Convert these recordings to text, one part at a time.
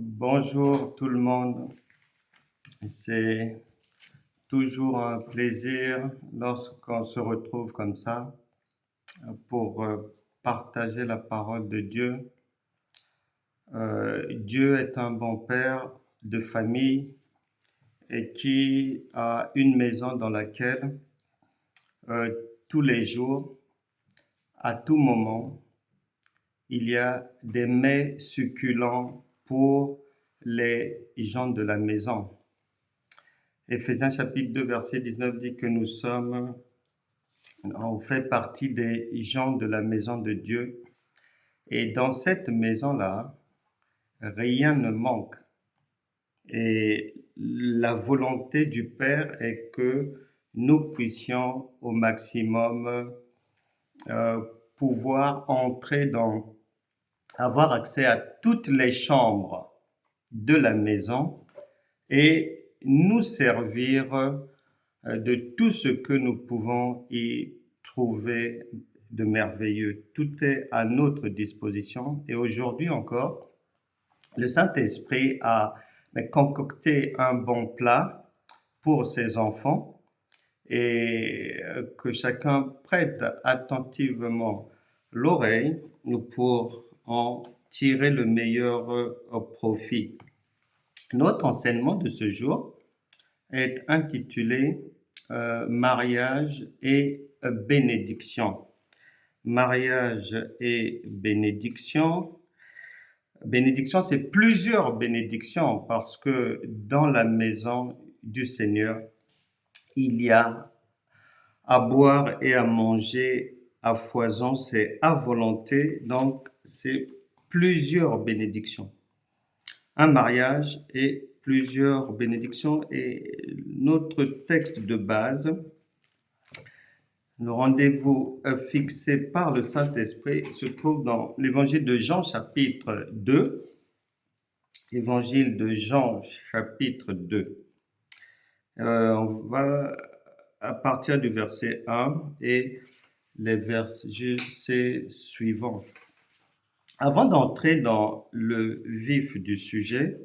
Bonjour tout le monde. C'est toujours un plaisir lorsqu'on se retrouve comme ça pour partager la parole de Dieu. Dieu est un bon père de famille et qui a une maison dans laquelle euh, tous les jours, à tout moment, il y a des mets succulents pour les gens de la maison. Éphésiens chapitre 2, verset 19 dit que on fait partie des gens de la maison de Dieu. Et dans cette maison-là, rien ne manque. Et la volonté du Père est que nous puissions au maximum pouvoir avoir accès à toutes les chambres de la maison et nous servir de tout ce que nous pouvons y trouver de merveilleux. Tout est à notre disposition et aujourd'hui encore, le Saint-Esprit a concocté un bon plat pour ses enfants et que chacun prête attentivement l'oreille pour en tirer le meilleur profit. Notre enseignement de ce jour est intitulé Mariage et bénédiction. Mariage et bénédiction. Bénédiction, c'est plusieurs bénédictions parce que dans la maison du Seigneur, il y a à boire et à manger à foison, c'est à volonté, donc c'est plusieurs bénédictions. Un mariage et plusieurs bénédictions et notre texte de base, le rendez-vous fixé par le Saint-Esprit se trouve dans l'évangile de Jean chapitre 2. Évangile de Jean chapitre 2. On va à partir du verset 1 et les versets suivants. Avant d'entrer dans le vif du sujet,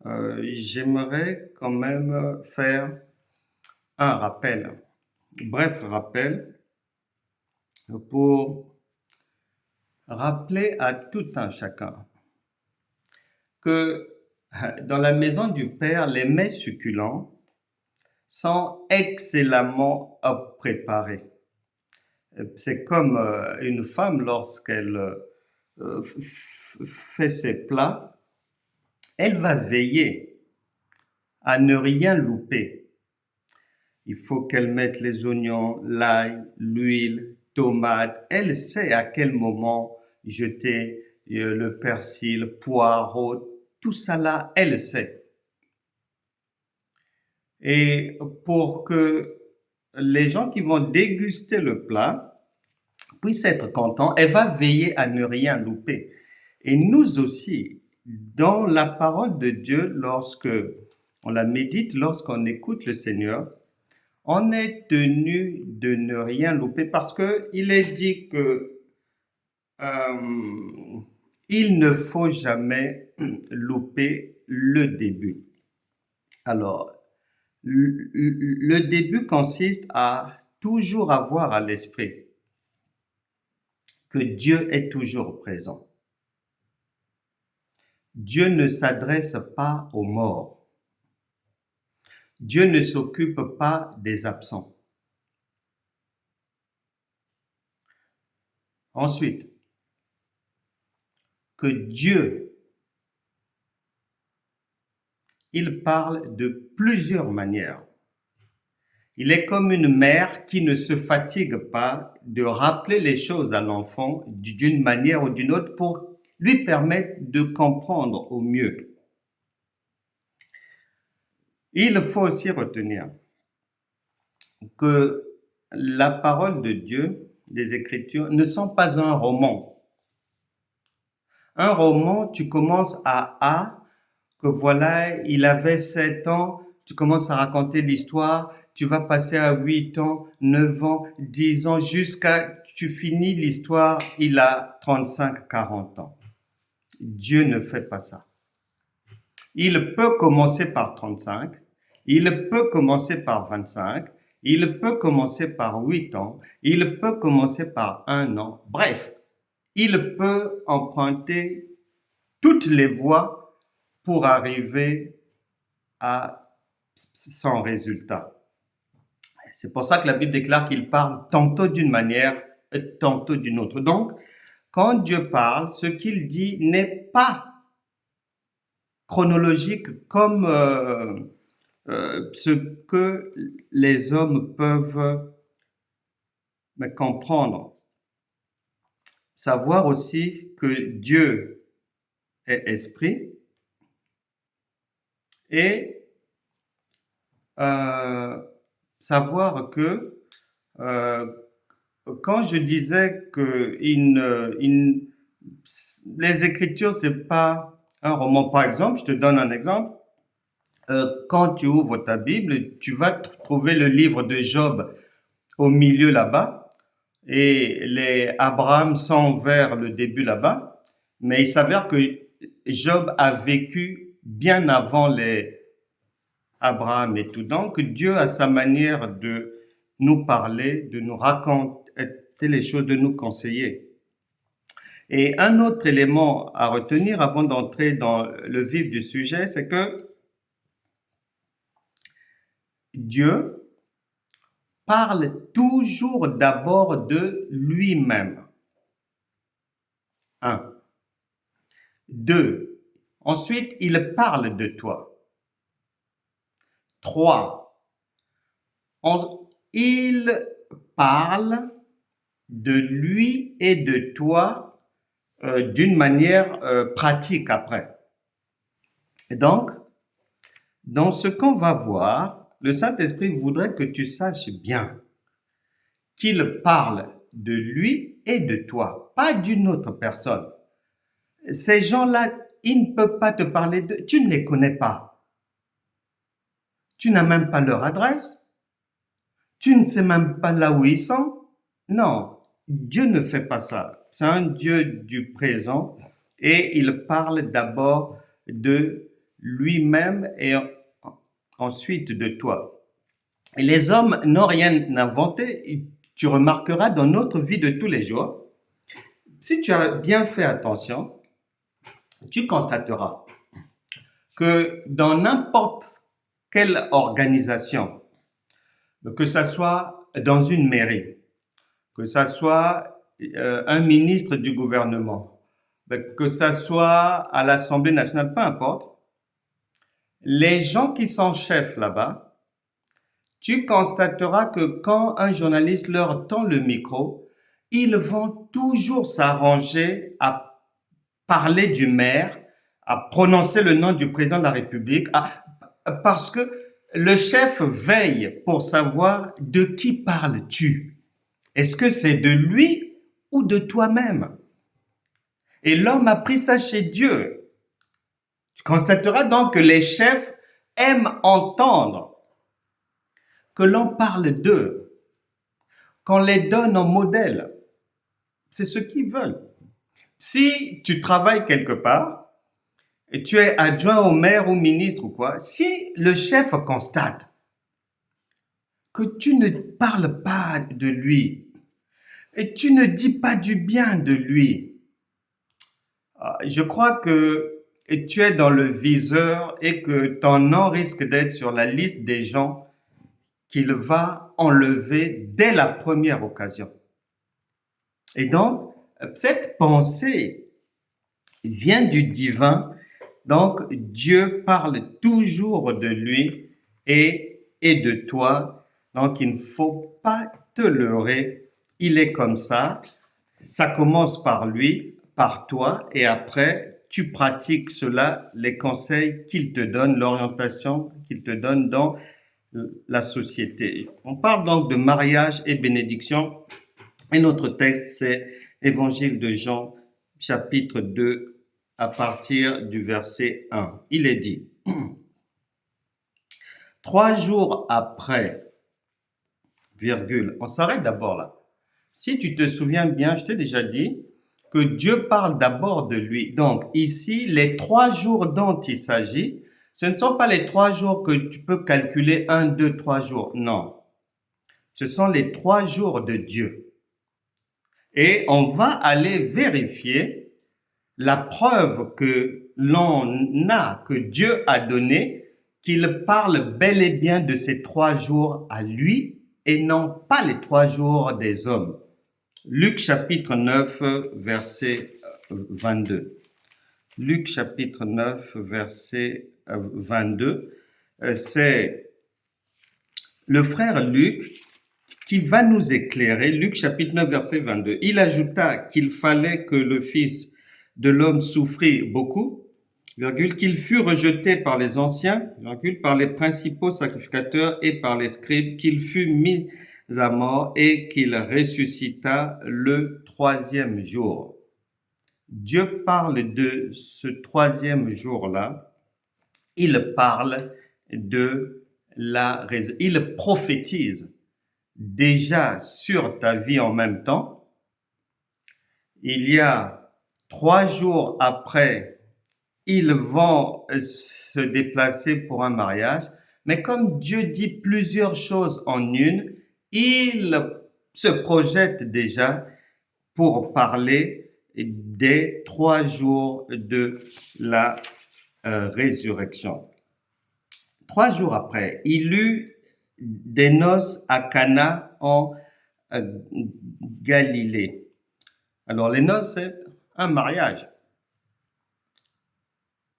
j'aimerais quand même faire un rappel, bref rappel, pour rappeler à tout un chacun que dans la maison du Père, les mets succulents sont excellemment préparés. C'est comme une femme lorsqu'elle fait ses plats, elle va veiller à ne rien louper. Il faut qu'elle mette les oignons, l'ail, l'huile, tomates. Elle sait à quel moment jeter le persil, poireau, tout ça là, elle sait. Et pour que les gens qui vont déguster le plat puissent être contents, elle va veiller à ne rien louper. Et nous aussi, dans la parole de Dieu, lorsque on la médite, lorsqu'on écoute le Seigneur, on est tenu de ne rien louper parce que il est dit que il ne faut jamais louper le début. Alors, le début consiste à toujours avoir à l'esprit que Dieu est toujours présent. Dieu ne s'adresse pas aux morts. Dieu ne s'occupe pas des absents. Ensuite, que Dieu, il parle de plusieurs manières. Il est comme une mère qui ne se fatigue pas de rappeler les choses à l'enfant d'une manière ou d'une autre pour lui permettre de comprendre au mieux. Il faut aussi retenir que la parole de Dieu, des Écritures, ne sont pas un roman. Un roman, tu commences à A, que voilà, il avait 7 ans, tu commences à raconter l'histoire, tu vas passer à 8 ans, 9 ans, 10 ans, jusqu'à tu finis l'histoire, il a 35, 40 ans. Dieu ne fait pas ça. Il peut commencer par 35, il peut commencer par 25, il peut commencer par 8 ans, il peut commencer par 1 an. Bref, il peut emprunter toutes les voies pour arriver à son résultat. C'est pour ça que la Bible déclare qu'il parle tantôt d'une manière, tantôt d'une autre. Donc, quand Dieu parle, ce qu'il dit n'est pas chronologique comme ce que les hommes peuvent comprendre. Savoir aussi que Dieu est esprit et savoir que quand je disais que les Écritures, c'est pas un roman, par exemple, je te donne un exemple. Quand tu ouvres ta Bible, tu vas trouver le livre de Job au milieu là-bas et les Abraham sont vers le début là-bas, mais il s'avère que Job a vécu bien avant les Abraham et tout. Donc Dieu a sa manière de nous parler, de nous raconter les choses, de nous conseiller. Et un autre élément à retenir avant d'entrer dans le vif du sujet, c'est que Dieu parle toujours d'abord de lui-même. 1. 2. Ensuite, il parle de toi. 3. Il parle de lui et de toi d'une manière pratique après. Et donc, dans ce qu'on va voir, le Saint-Esprit voudrait que tu saches bien qu'il parle de lui et de toi, pas d'une autre personne. Ces gens-là, ils ne peuvent pas te parler de... Tu ne les connais pas. Tu n'as même pas leur adresse. Tu ne sais même pas là où ils sont. Non, Dieu ne fait pas ça. C'est un Dieu du présent et il parle d'abord de lui-même et ensuite de toi. Et les hommes n'ont rien inventé. Tu remarqueras dans notre vie de tous les jours, si tu as bien fait attention, tu constateras que dans n'importe quelle organisation, que ça soit dans une mairie, que ça soit un ministre du gouvernement, que ça soit à l'Assemblée nationale, peu importe, les gens qui sont chefs là-bas, tu constateras que quand un journaliste leur tend le micro, ils vont toujours s'arranger à parler du maire, à prononcer le nom du président de la République, parce que le chef veille pour savoir de qui parles-tu. Est-ce que c'est de lui ou de toi-même? Et l'homme a pris ça chez Dieu. Tu constateras donc que les chefs aiment entendre que l'on parle d'eux, qu'on les donne en modèle. C'est ce qu'ils veulent. Si tu travailles quelque part, et tu es adjoint au maire ou ministre ou quoi, si le chef constate que tu ne parles pas de lui et tu ne dis pas du bien de lui, je crois que tu es dans le viseur et que ton nom risque d'être sur la liste des gens qu'il va enlever dès la première occasion. Et donc, cette pensée vient du divin. Donc, Dieu parle toujours de lui et de toi. Donc, il ne faut pas te leurrer. Il est comme ça. Ça commence par lui, par toi, et après, tu pratiques cela, les conseils qu'il te donne, l'orientation qu'il te donne dans la société. On parle donc de mariage et bénédiction. Et notre texte, c'est Évangile de Jean, chapitre 2, à partir du verset 1. Il est dit, 3 jours après, virgule, on s'arrête d'abord là. Si tu te souviens bien, je t'ai déjà dit que Dieu parle d'abord de lui. Donc ici, les 3 jours dont il s'agit, ce ne sont pas les 3 jours que tu peux calculer 1, 2, 3 jours. Non. Ce sont les 3 jours de Dieu. Et on va aller vérifier la preuve que l'on a, que Dieu a donnée, qu'il parle bel et bien de ces 3 jours à lui et non pas les 3 jours des hommes. Luc chapitre 9, verset 22. Luc chapitre 9, verset 22. C'est le frère Luc qui va nous éclairer. Luc chapitre 9, verset 22. Il ajouta qu'il fallait que le Fils de l'homme souffrit beaucoup, qu'il fût rejeté par les anciens, par les principaux sacrificateurs et par les scribes, qu'il fût mis à mort et qu'il ressuscita le 3e jour. Dieu parle de ce 3e jour-là. Il parle de il prophétise déjà sur ta vie en même temps. Il y a 3 jours après, ils vont se déplacer pour un mariage. Mais comme Dieu dit plusieurs choses en une, il se projette déjà pour parler des 3 jours de la résurrection. 3 jours après, il eut des noces à Cana en Galilée. Alors les noces, c'est un mariage.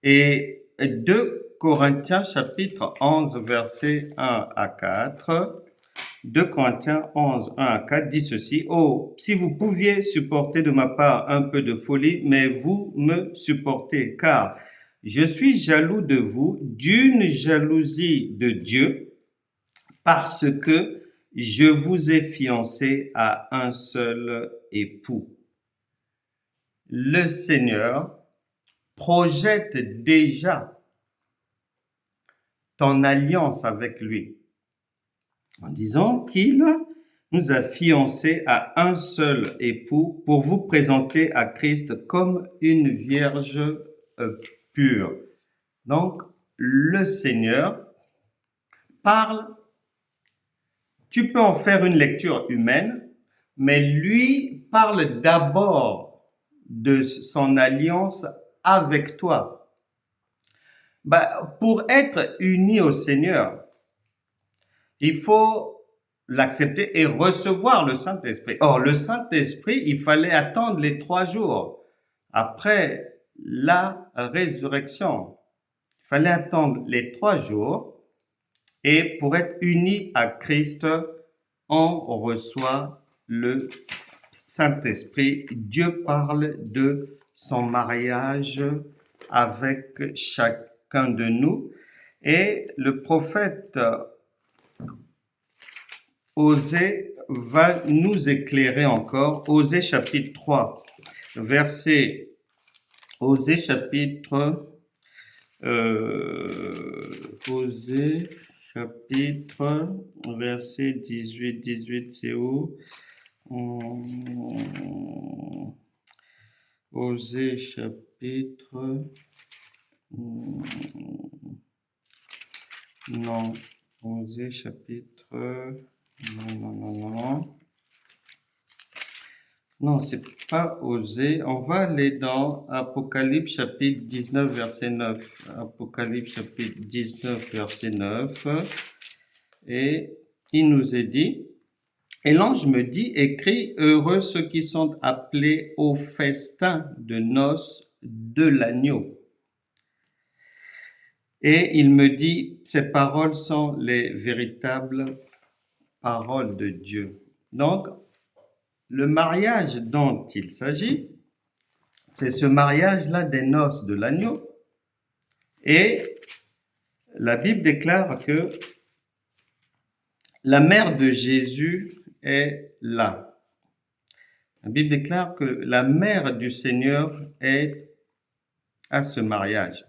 Et 2 Corinthiens chapitre 11 versets 1 à 4, 2 Corinthiens 11, 1 à 4 dit ceci: « Oh, si vous pouviez supporter de ma part un peu de folie, mais vous me supportez, car je suis jaloux de vous d'une jalousie de Dieu, parce que je vous ai fiancé à un seul époux. » Le Seigneur projette déjà ton alliance avec lui en disant qu'il nous a fiancés à un seul époux pour vous présenter à Christ comme une vierge pure. Donc, le Seigneur parle. Tu peux en faire une lecture humaine, mais lui parle d'abord de son alliance avec toi. Pour être uni au Seigneur, il faut l'accepter et recevoir le Saint-Esprit. Or, le Saint-Esprit, il fallait attendre les 3 jours après la résurrection. Il fallait attendre les 3 jours et pour être uni à Christ, on reçoit le Saint-Esprit. Dieu parle de son mariage avec chacun de nous. Et le prophète Osée va nous éclairer encore. Osée chapitre 3, verset... Osée chapitre... Osée chapitre, verset 18, c'est où? Osée chapitre... Non, Osée chapitre... Non. Non, c'est pas Osée. On va aller dans Apocalypse chapitre 19, verset 9. Apocalypse chapitre 19, verset 9. Et il nous est dit, et l'ange me dit, écris, heureux ceux qui sont appelés au festin de noces de l'agneau. Et il me dit, ces paroles sont les véritables paroles de Dieu. Donc, le mariage dont il s'agit, c'est ce mariage-là des noces de l'agneau. Et la Bible déclare que la mère de Jésus est là. La Bible déclare que la mère du Seigneur est à ce mariage.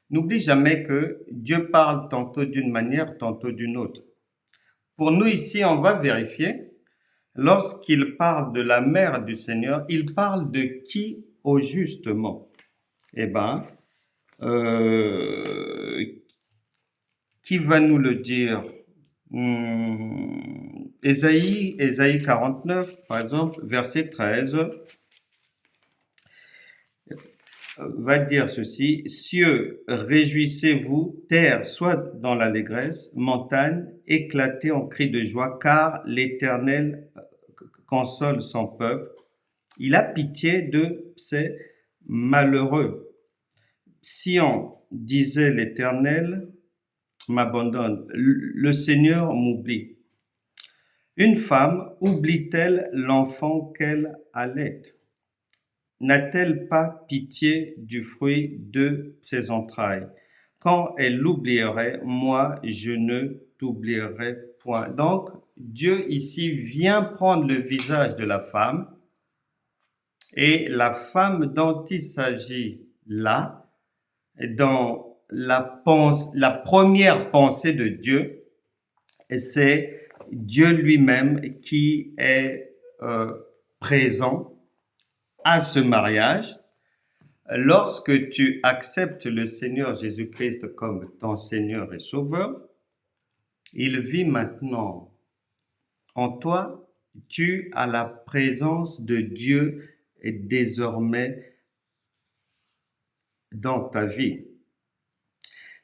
N'oublie jamais que Dieu parle tantôt d'une manière, tantôt d'une autre. Pour nous ici, on va vérifier lorsqu'il parle de la mère du Seigneur, il parle de qui au justement? Eh bien, qui va nous le dire? Ésaïe 49, par exemple, verset 13, va dire ceci: cieux, réjouissez-vous, terre, soit dans l'allégresse, montagne, éclatez en cris de joie, car l'Éternel console son peuple. Il a pitié de ses malheureux. Sion, disait l'Éternel, m'abandonne, le Seigneur m'oublie. Une femme oublie-t-elle l'enfant qu'elle allait? N'a-t-elle pas pitié du fruit de ses entrailles? Quand elle l'oublierait, moi, je ne t'oublierai point. Donc, Dieu ici vient prendre le visage de la femme, et la femme dont il s'agit là, dans la première pensée de Dieu, c'est Dieu lui-même qui est présent à ce mariage. Lorsque tu acceptes le Seigneur Jésus-Christ comme ton Seigneur et Sauveur, il vit maintenant en toi. Tu as la présence de Dieu et désormais dans ta vie.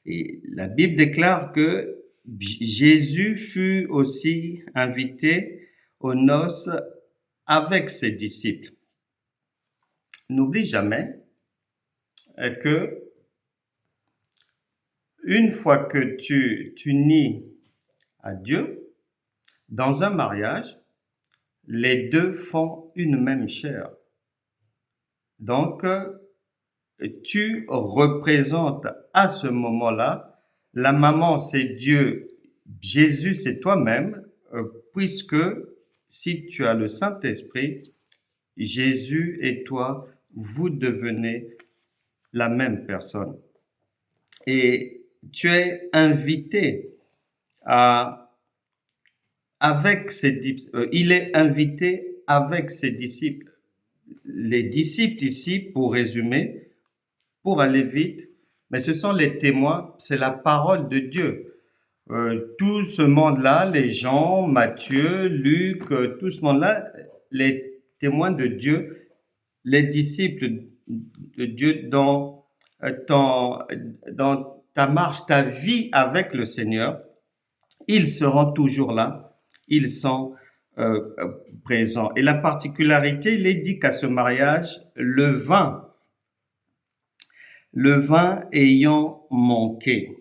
Et la Bible déclare que Jésus fut aussi invité aux noces avec ses disciples. N'oublie jamais que une fois que tu t'unis à Dieu dans un mariage, les deux font une même chair. Donc, tu représentes à ce moment-là, la maman c'est Dieu, Jésus c'est toi-même, puisque si tu as le Saint-Esprit, Jésus et toi, vous devenez la même personne. Et tu es invité il est invité avec ses disciples. Les disciples ici, pour résumer, pour aller vite, mais ce sont les témoins, c'est la parole de Dieu. Tout ce monde-là, les gens, Matthieu, Luc, tout ce monde-là, les témoins de Dieu, les disciples de Dieu dans ta marche, ta vie avec le Seigneur, ils seront toujours là, ils sont présents. Et la particularité, il est dit qu'à ce mariage, le vin ayant manqué.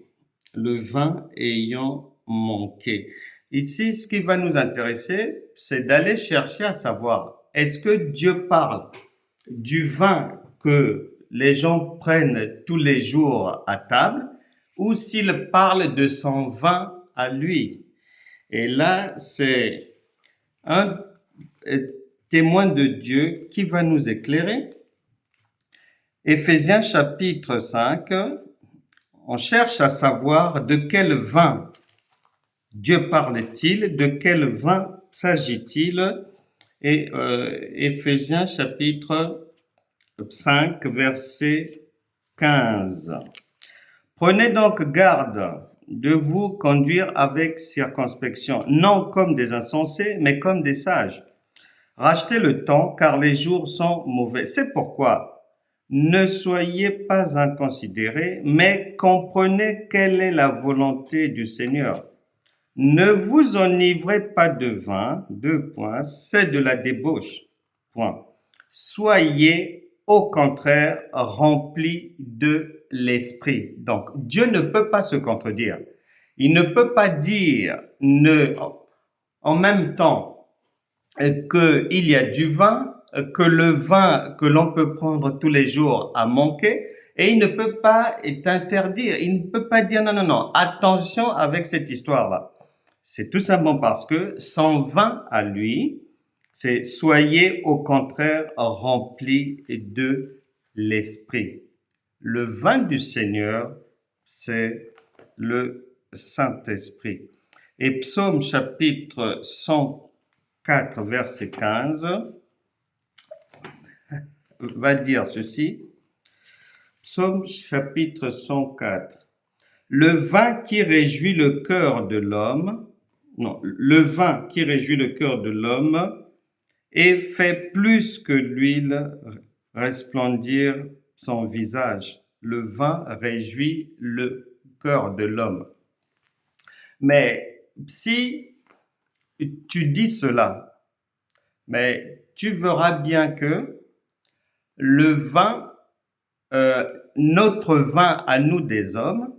Le vin ayant manqué. Ici, ce qui va nous intéresser, c'est d'aller chercher à savoir, est-ce que Dieu parle du vin que les gens prennent tous les jours à table, ou s'il parle de son vin à lui? Et là, c'est un témoin de Dieu qui va nous éclairer. Éphésiens chapitre 5, on cherche à savoir de quel vin Dieu parle-t-il, de quel vin s'agit-il. Et Éphésiens chapitre 5, verset 15. Prenez donc garde de vous conduire avec circonspection, non comme des insensés, mais comme des sages. Rachetez le temps, car les jours sont mauvais. C'est pourquoi ne soyez pas inconsidérés, mais comprenez quelle est la volonté du Seigneur. Ne vous enivrez pas de vin, c'est de la débauche, Soyez au contraire remplis de l'esprit. Donc, Dieu ne peut pas se contredire. Il ne peut pas dire en même temps qu'il y a du vin, que le vin que l'on peut prendre tous les jours a manqué, et il ne peut pas t'interdire. Il ne peut pas dire non, attention avec cette histoire-là. C'est tout simplement parce que son vin à lui, c'est soyez au contraire remplis de l'esprit. Le vin du Seigneur, c'est le Saint-Esprit. Et Psaume chapitre 104, 104, verset 15, va dire ceci. Psaume chapitre 104. Le vin qui réjouit le cœur de l'homme, non, le vin qui réjouit le cœur de l'homme et fait plus que l'huile resplendir son visage. Le vin réjouit le cœur de l'homme. Mais si tu dis cela, mais tu verras bien que le vin, notre vin à nous des hommes,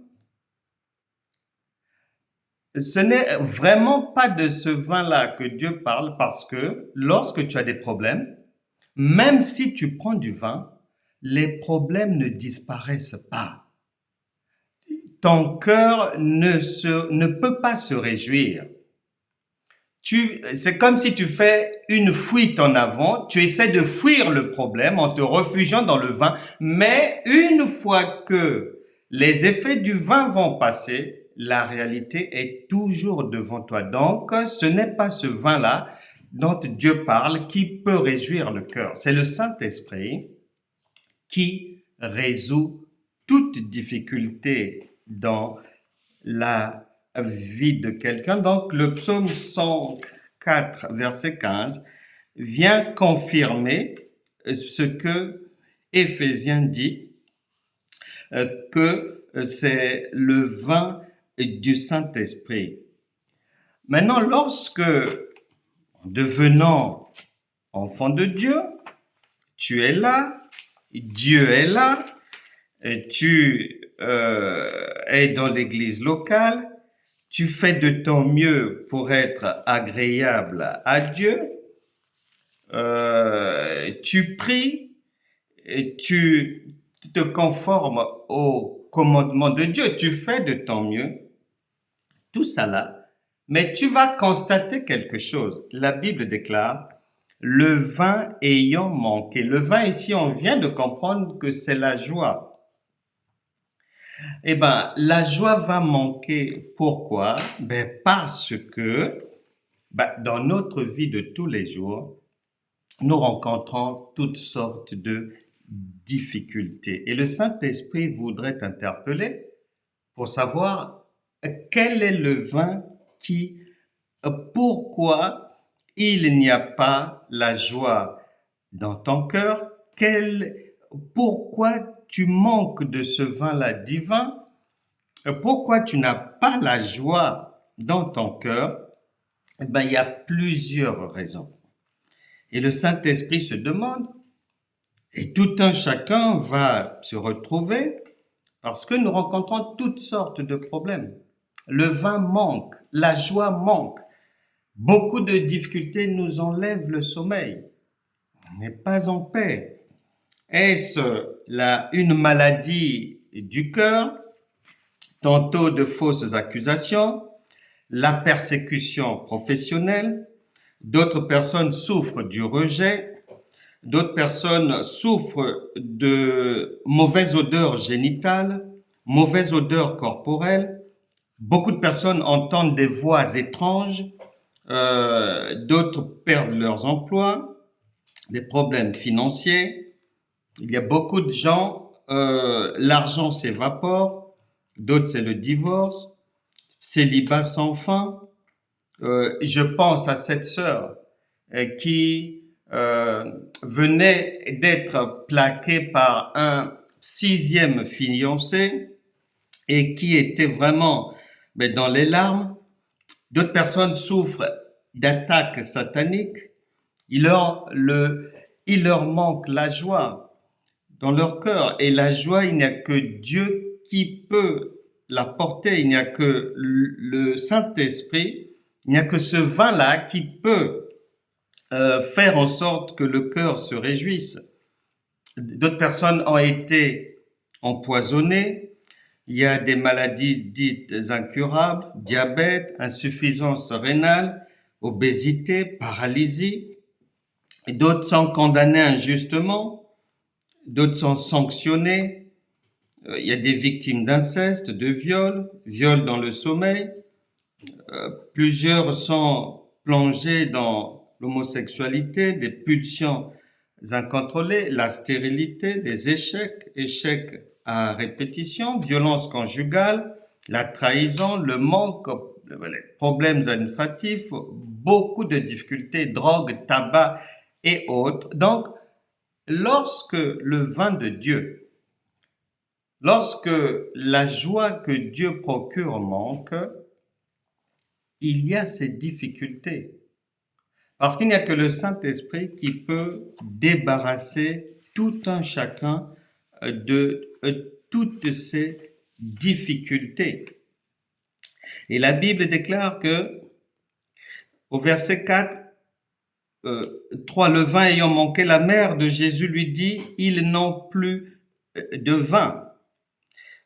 ce n'est vraiment pas de ce vin-là que Dieu parle, parce que lorsque tu as des problèmes, même si tu prends du vin, les problèmes ne disparaissent pas. Ton cœur ne peut pas se réjouir. C'est comme si tu fais une fuite en avant, tu essaies de fuir le problème en te réfugiant dans le vin, mais une fois que les effets du vin vont passer, la réalité est toujours devant toi. Donc, ce n'est pas ce vin-là dont Dieu parle qui peut réjouir le cœur. C'est le Saint-Esprit qui résout toute difficulté dans la vie de quelqu'un. Donc, le psaume 104, verset 15, vient confirmer ce que Éphésiens dit, que c'est le vin du Saint-Esprit. Maintenant, lorsque, devenant enfant de Dieu, tu es là, Dieu est là, et tu es dans l'église locale, tu fais de ton mieux pour être agréable à Dieu, tu pries et tu te conformes au commandement de Dieu, tu fais de ton mieux, tout ça là, mais tu vas constater quelque chose. La Bible déclare, le vin ayant manqué. Le vin ici, on vient de comprendre que c'est la joie. Eh ben, la joie va manquer. Pourquoi? Parce que dans notre vie de tous les jours, nous rencontrons toutes sortes de difficultés. Et le Saint-Esprit voudrait t'interpeller pour savoir quel est le vin pourquoi il n'y a pas la joie dans ton cœur, pourquoi tu manques de ce vin-là divin, pourquoi tu n'as pas la joie dans ton cœur. Il y a plusieurs raisons. Et le Saint-Esprit se demande, et tout un chacun va se retrouver, parce que nous rencontrons toutes sortes de problèmes. Le vin manque, la joie manque. Beaucoup de difficultés nous enlèvent le sommeil. On n'est pas en paix. Est-ce une maladie du cœur, tantôt de fausses accusations, la persécution professionnelle, d'autres personnes souffrent du rejet, d'autres personnes souffrent de mauvaise odeur génitale, mauvaise odeur corporelle, beaucoup de personnes entendent des voix étranges, d'autres perdent leurs emplois, des problèmes financiers. Il y a beaucoup de gens, l'argent s'évapore, d'autres c'est le divorce, célibat sans fin. Je pense à cette sœur qui venait d'être plaquée par un 6e fiancé et qui était vraiment dans les larmes. D'autres personnes souffrent d'attaques sataniques. Il leur manque la joie dans leur cœur. Et la joie, il n'y a que Dieu qui peut la porter. Il n'y a que le Saint-Esprit, il n'y a que ce vin-là qui peut faire en sorte que le cœur se réjouisse. D'autres personnes ont été empoisonnées. Il y a des maladies dites incurables, diabète, insuffisance rénale, obésité, paralysie. Et d'autres sont condamnés injustement, d'autres sont sanctionnés. Il y a des victimes d'inceste, de viol dans le sommeil. Plusieurs sont plongés dans l'homosexualité, des pulsions incontrôlées, la stérilité, des échecs à répétition, violence conjugale, la trahison, le manque, les problèmes administratifs, beaucoup de difficultés, drogue, tabac et autres. Donc, lorsque le vin de Dieu, lorsque la joie que Dieu procure manque, il y a ces difficultés. Parce qu'il n'y a que le Saint-Esprit qui peut débarrasser tout un chacun de toutes ces difficultés. Et la Bible déclare que, au verset 4, 3, le vin ayant manqué, la mère de Jésus lui dit, ils n'ont plus de vin.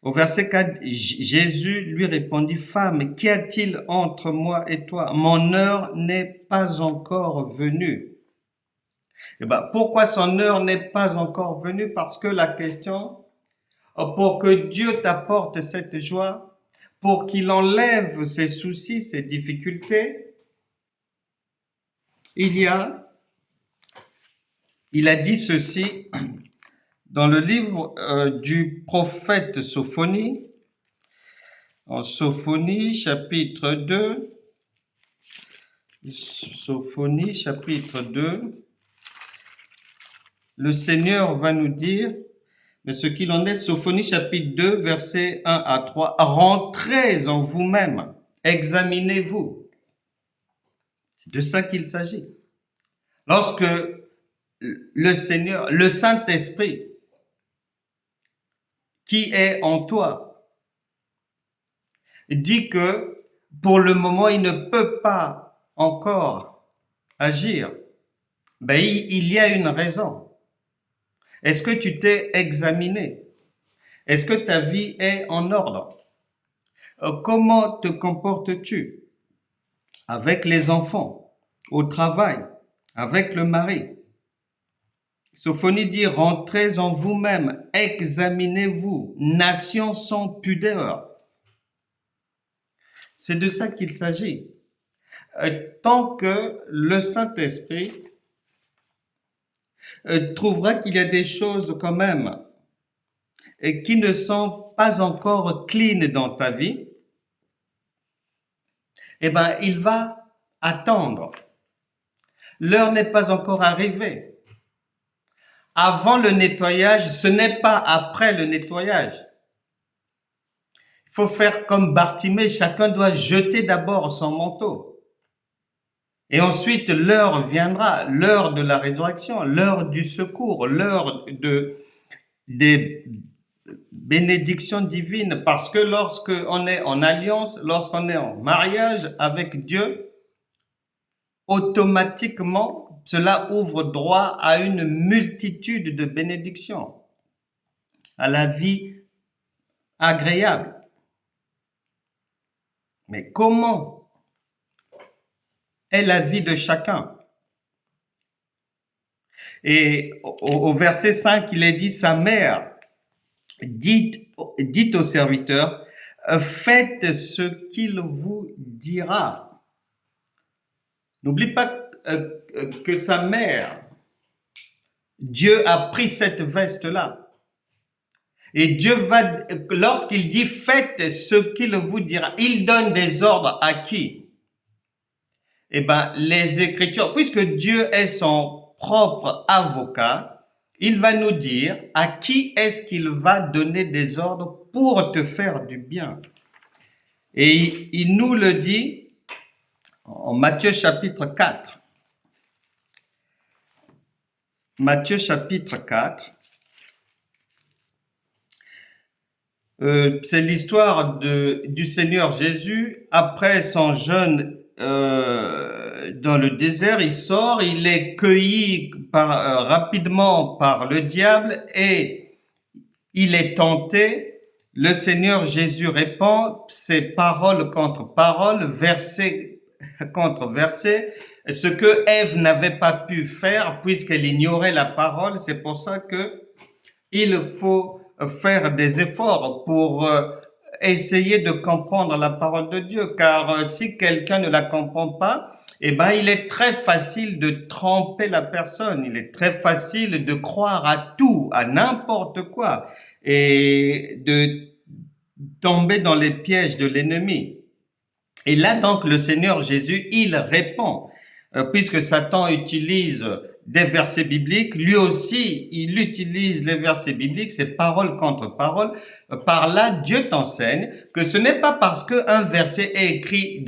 Au verset 4, Jésus lui répondit, femme, qu'y a-t-il entre moi et toi? Mon heure n'est pas encore venue. Eh ben, pourquoi son heure n'est pas encore venue? Parce que la question, pour que Dieu t'apporte cette joie, pour qu'il enlève ses soucis, ses difficultés, il a dit ceci dans le livre du prophète Sophonie, en Sophonie chapitre 2, Sophonie chapitre 2, le Seigneur va nous dire, mais ce qu'il en est, Sophonie chapitre 2, versets 1 à 3, rentrez en vous-même, examinez-vous. C'est de ça qu'il s'agit. Lorsque le Seigneur, le Saint-Esprit, qui est en toi, dit que pour le moment, il ne peut pas encore agir, ben, il y a une raison. Est-ce que tu t'es examiné? Est-ce que ta vie est en ordre? Comment te comportes-tu avec les enfants, au travail, avec le mari? Sophonie dit, rentrez en vous-même, examinez-vous, nation sans pudeur. C'est de ça qu'il s'agit. Tant que le Saint-Esprit trouvera qu'il y a des choses quand même qui ne sont pas encore clean dans ta vie, eh ben, il va attendre. L'heure n'est pas encore arrivée. Avant le nettoyage, ce n'est pas après le nettoyage. Il faut faire comme Bartimée, chacun doit jeter d'abord son manteau. Et ensuite, l'heure viendra, l'heure de la résurrection, l'heure du secours, l'heure des bénédictions divines. Parce que lorsqu'on est en alliance, lorsqu'on est en mariage avec Dieu, automatiquement, cela ouvre droit à une multitude de bénédictions, à la vie agréable. Mais comment est la vie de chacun? Et au verset 5, il est dit, sa mère dit au serviteur, faites ce qu'il vous dira. N'oublie pas que sa mère, Dieu a pris cette veste-là. Et Dieu va, lorsqu'il dit faites ce qu'il vous dira, il donne des ordres à qui? Eh ben, les Écritures, puisque Dieu est son propre avocat, il va nous dire à qui est-ce qu'il va donner des ordres pour te faire du bien. Et il nous le dit en Matthieu chapitre 4. Matthieu chapitre 4. C'est l'histoire du Seigneur Jésus. Après son jeûne dans le désert, il sort, il est cueilli rapidement par le diable et il est tenté. Le Seigneur Jésus répond, c'est parole contre parole, verset contre verset, ce que Ève n'avait pas pu faire puisqu'elle ignorait la parole. C'est pour ça que il faut faire des efforts pour essayer de comprendre la parole de Dieu, car si quelqu'un ne la comprend pas, eh ben, il est très facile de tromper la personne. Il est très facile de croire à tout, à n'importe quoi, et de tomber dans les pièges de l'ennemi. Et là, donc, le Seigneur Jésus, il répond, puisque Satan utilise des versets bibliques, lui aussi, il utilise les versets bibliques, c'est parole contre parole. Par là, Dieu t'enseigne que ce n'est pas parce qu'un verset est écrit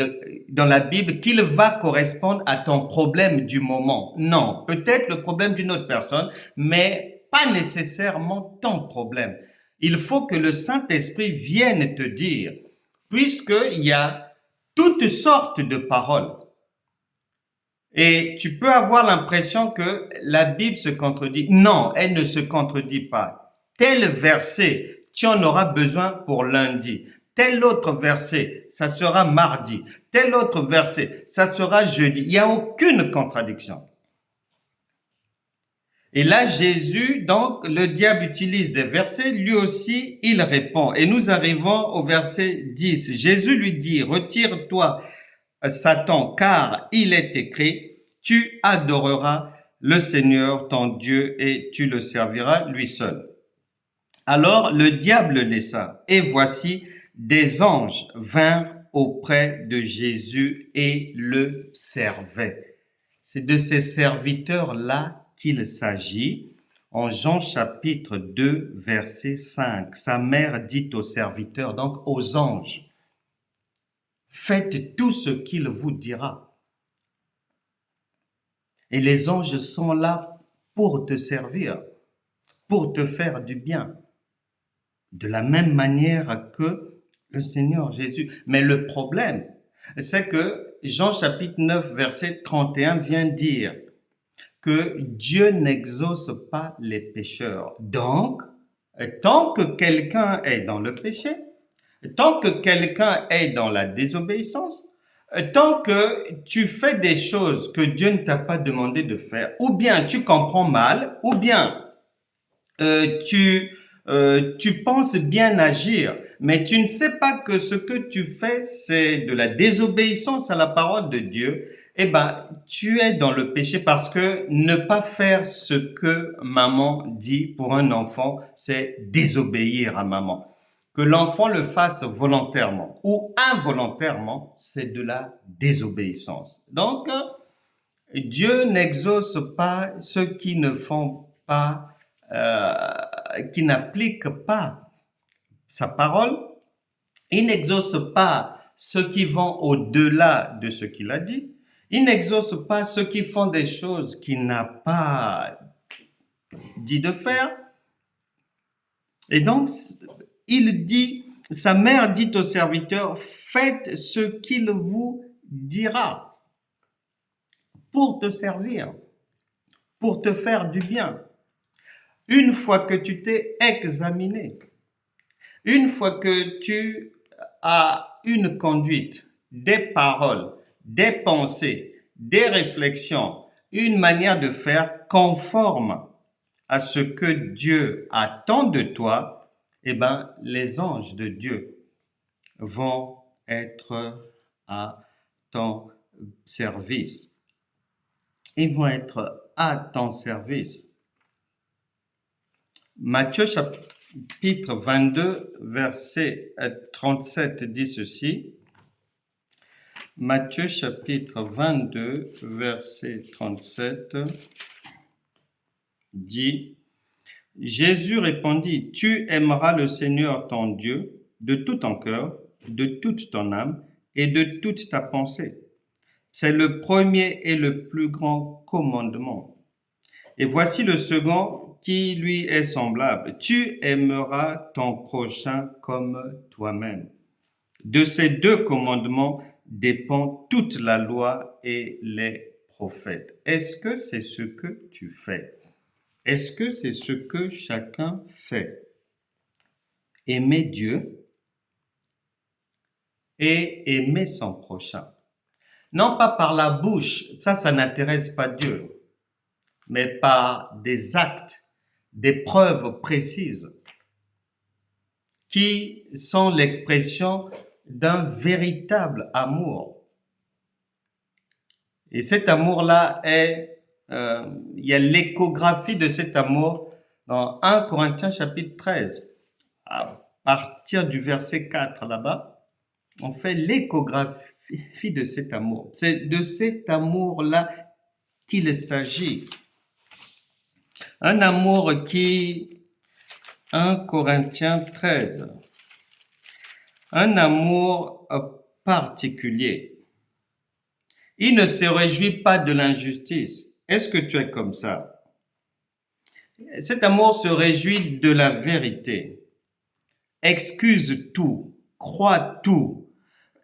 dans la Bible qu'il va correspondre à ton problème du moment. Non, peut-être le problème d'une autre personne, mais pas nécessairement ton problème. Il faut que le Saint-Esprit vienne te dire, puisqu'il y a toutes sortes de paroles. Et tu peux avoir l'impression que la Bible se contredit. Non, elle ne se contredit pas. Tel verset, tu en auras besoin pour lundi. Tel autre verset, ça sera mardi. Tel autre verset, ça sera jeudi. Il n'y a aucune contradiction. Et là, Jésus, donc, le diable utilise des versets, lui aussi, il répond. Et nous arrivons au verset 10. Jésus lui dit, retire-toi, Satan, car il est écrit, tu adoreras le Seigneur ton Dieu et tu le serviras lui seul. Alors le diable le laissa, et voici des anges vinrent auprès de Jésus et le servaient. C'est de ces serviteurs-là qu'il s'agit. En Jean chapitre 2, verset 5, sa mère dit aux serviteurs, donc aux anges, faites tout ce qu'il vous dira. Et les anges sont là pour te servir, pour te faire du bien. De la même manière que le Seigneur Jésus. Mais le problème, c'est que Jean chapitre 9, verset 31 vient dire que Dieu n'exauce pas les pécheurs. Donc, tant que quelqu'un est dans le péché, tant que quelqu'un est dans la désobéissance, tant que tu fais des choses que Dieu ne t'a pas demandé de faire, ou bien tu comprends mal, ou bien tu penses bien agir, mais tu ne sais pas que ce que tu fais, c'est de la désobéissance à la parole de Dieu, eh ben, tu es dans le péché parce que ne pas faire ce que maman dit pour un enfant, c'est désobéir à maman. Que l'enfant le fasse volontairement ou involontairement, c'est de la désobéissance. Donc, Dieu n'exauce pas ceux qui ne font pas, qui n'appliquent pas sa parole. Il n'exauce pas ceux qui vont au-delà de ce qu'il a dit. Il n'exauce pas ceux qui font des choses qu'il n'a pas dit de faire. Et donc, il dit, sa mère dit aux serviteurs, faites ce qu'il vous dira pour te servir, pour te faire du bien. Une fois que tu t'es examiné, une fois que tu as une conduite, des paroles, des pensées, des réflexions, une manière de faire conforme à ce que Dieu attend de toi, eh ben, les anges de Dieu vont être à ton service. Ils vont être à ton service. Matthieu chapitre 22, verset 37 dit ceci. Matthieu chapitre 22, verset 37 dit, Jésus répondit, tu aimeras le Seigneur ton Dieu de tout ton cœur, de toute ton âme et de toute ta pensée. C'est le premier et le plus grand commandement. Et voici le second qui lui est semblable. Tu aimeras ton prochain comme toi-même. De ces deux commandements dépend toute la loi et les prophètes. Est-ce que c'est ce que tu fais? Est-ce que c'est ce que chacun fait? Aimer Dieu et aimer son prochain. Non pas par la bouche, ça n'intéresse pas Dieu, mais par des actes, des preuves précises qui sont l'expression d'un véritable amour. Et cet amour-là il y a l'échographie de cet amour dans 1 Corinthiens chapitre 13. À partir du verset 4 là-bas, on fait l'échographie de cet amour. C'est de cet amour-là qu'il s'agit. Un amour 1 Corinthiens 13, un amour particulier. Il ne se réjouit pas de l'injustice. Est-ce que tu es comme ça? Cet amour se réjouit de la vérité. Excuse tout, croit tout,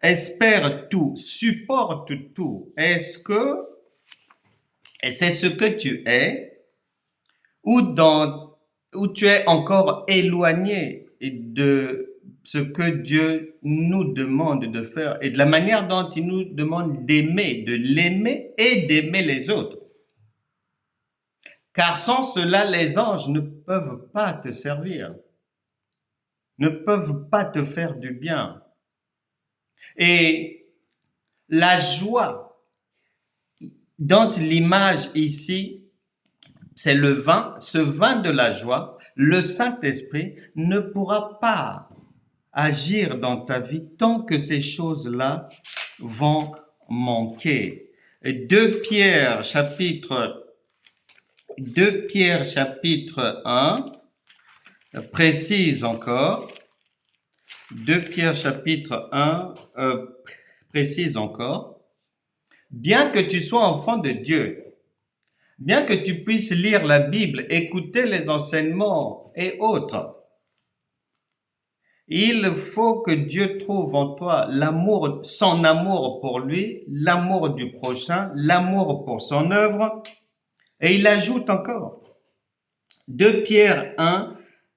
espère tout, supporte tout. Est-ce que c'est ce que tu es ou tu es encore éloigné de ce que Dieu nous demande de faire et de la manière dont il nous demande d'aimer, de l'aimer et d'aimer les autres? Car sans cela, les anges ne peuvent pas te servir, ne peuvent pas te faire du bien. Et la joie dont l'image ici, c'est le vin, ce vin de la joie, le Saint-Esprit ne pourra pas agir dans ta vie tant que ces choses-là vont manquer. 2 Pierre chapitre 1 précise encore, 2 Pierre chapitre 1 précise encore, bien que tu sois enfant de Dieu, bien que tu puisses lire la Bible, écouter les enseignements et autres, il faut que Dieu trouve en toi l'amour, son amour pour lui, l'amour du prochain, l'amour pour son œuvre. Et il ajoute encore, 2 Pierre 1,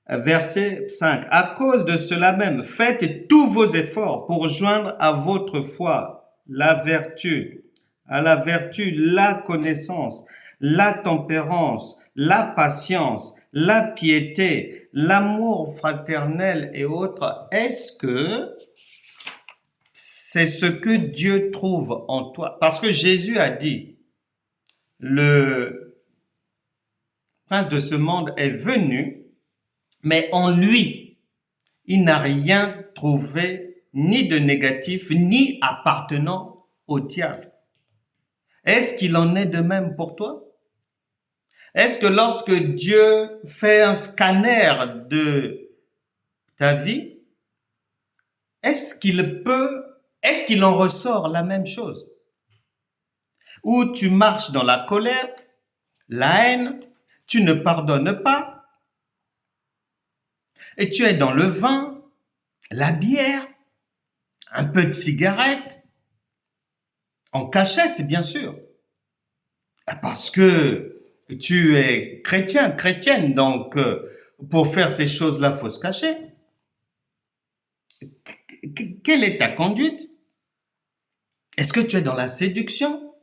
verset 5, à cause de cela même, faites tous vos efforts pour joindre à votre foi la vertu, à la vertu la connaissance, la tempérance, la patience, la piété, l'amour fraternel et autres. Est-ce que c'est ce que Dieu trouve en toi? Parce que Jésus a dit, le prince de ce monde est venu, mais en lui, il n'a rien trouvé ni de négatif, ni appartenant au diable. Est-ce qu'il en est de même pour toi? Est-ce que lorsque Dieu fait un scanner de ta vie, est-ce qu'il en ressort la même chose? Ou tu marches dans la colère, la haine, tu ne pardonnes pas, et tu es dans le vin, la bière, un peu de cigarette, en cachette, bien sûr. Parce que tu es chrétien, chrétienne, donc pour faire ces choses-là, il faut se cacher. Quelle est ta conduite? Est-ce que tu es dans la séduction?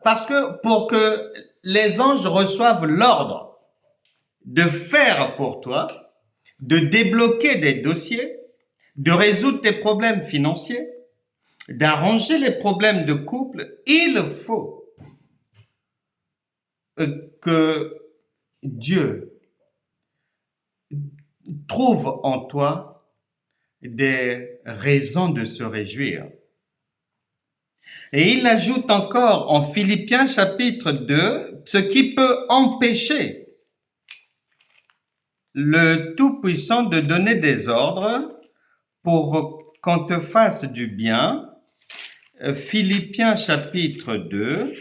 Parce que pour que les anges reçoivent l'ordre de faire pour toi, de débloquer des dossiers, de résoudre tes problèmes financiers, d'arranger les problèmes de couple, il faut que Dieu trouve en toi des raisons de se réjouir. Et il ajoute encore en Philippiens chapitre 2, ce qui peut empêcher le Tout-Puissant de donner des ordres pour qu'on te fasse du bien. Philippiens chapitre 2,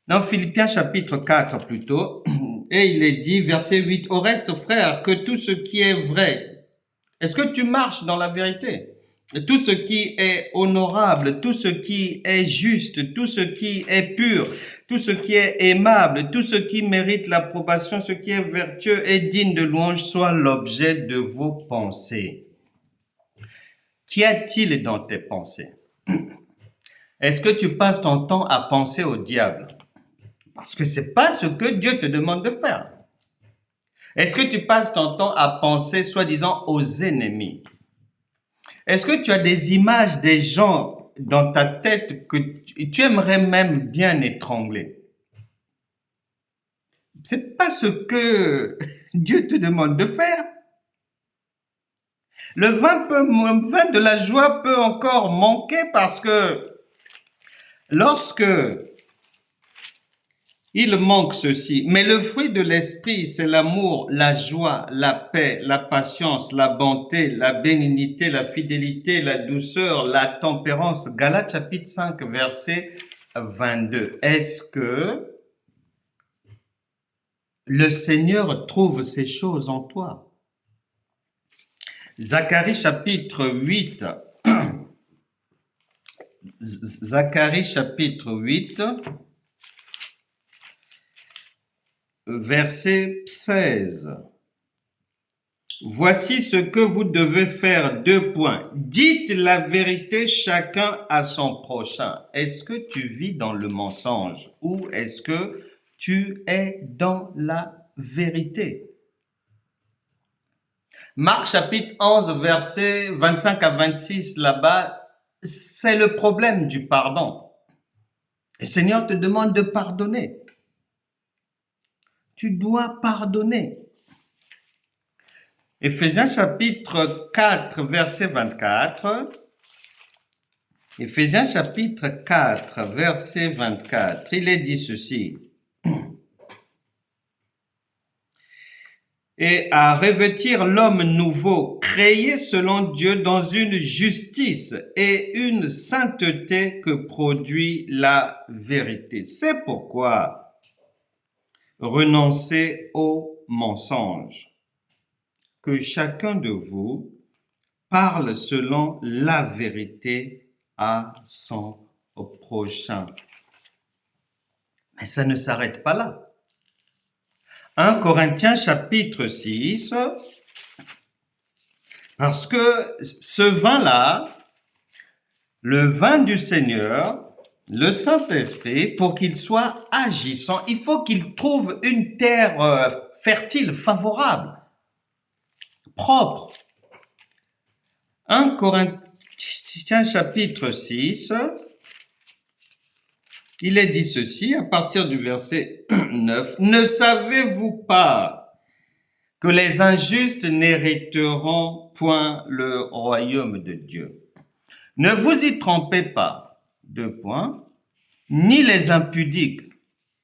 non, Philippiens chapitre 4 plutôt, et il est dit, verset 8, « Au reste, frères, que tout ce qui est vrai, est-ce que tu marches dans la vérité? Tout ce qui est honorable, tout ce qui est juste, tout ce qui est pur, tout ce qui est aimable, tout ce qui mérite l'approbation, ce qui est vertueux et digne de louange, soit l'objet de vos pensées. » Qu'y a-t-il dans tes pensées? Est-ce que tu passes ton temps à penser au diable? Parce que c'est pas ce que Dieu te demande de faire. Est-ce que tu passes ton temps à penser, soi-disant, aux ennemis? Est-ce que tu as des images des gens dans ta tête que tu aimerais même bien étrangler? C'est pas ce que Dieu te demande de faire. Le vin de la joie peut encore manquer parce que lorsque il manque ceci, mais le fruit de l'esprit, c'est l'amour, la joie, la paix, la patience, la bonté, la bénignité, la fidélité, la douceur, la tempérance. Galates chapitre 5, verset 22. Est-ce que le Seigneur trouve ces choses en toi? Zacharie chapitre 8, Zacharie chapitre 8, verset 16. Voici ce que vous devez faire, 2 points. Dites la vérité chacun à son prochain. Est-ce que tu vis dans le mensonge ou est-ce que tu es dans la vérité? Marc chapitre 11, verset 25 à 26, là-bas, c'est le problème du pardon. Le Seigneur te demande de pardonner. Tu dois pardonner. Éphésiens chapitre 4, verset 24. Éphésiens chapitre 4, verset 24. Il est dit ceci. Et à revêtir l'homme nouveau, créé selon Dieu dans une justice et une sainteté que produit la vérité. C'est pourquoi renoncez au mensonge. Que chacun de vous parle selon la vérité à son prochain. Mais ça ne s'arrête pas là. 1 Corinthiens chapitre 6, parce que ce vin-là, le vin du Seigneur, le Saint-Esprit, pour qu'il soit agissant, il faut qu'il trouve une terre fertile, favorable, propre. 1 Corinthiens chapitre 6, il est dit ceci à partir du verset 9. Ne savez-vous pas que les injustes n'hériteront point le royaume de Dieu? Ne vous y trompez pas, 2 points, ni les impudiques,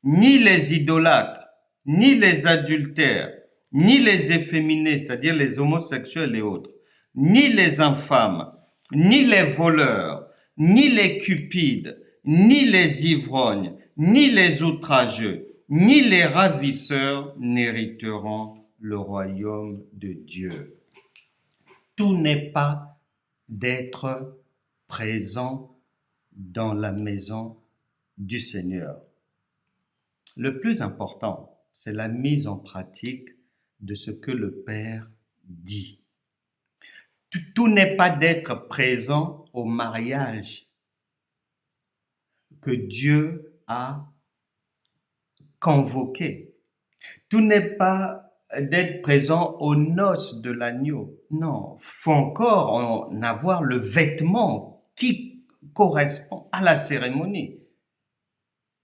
ni les idolâtres, ni les adultères, ni les efféminés, c'est-à-dire les homosexuels et autres, ni les infâmes, ni les voleurs, ni les cupides, ni les ivrognes, ni les outrageux, ni les ravisseurs n'hériteront le royaume de Dieu. Tout n'est pas d'être présent dans la maison du Seigneur. Le plus important, c'est la mise en pratique de ce que le Père dit. Tout n'est pas d'être présent au mariage que Dieu a convoqué. Tout n'est pas d'être présent aux noces de l'agneau. Non, faut encore en avoir le vêtement qui correspond à la cérémonie.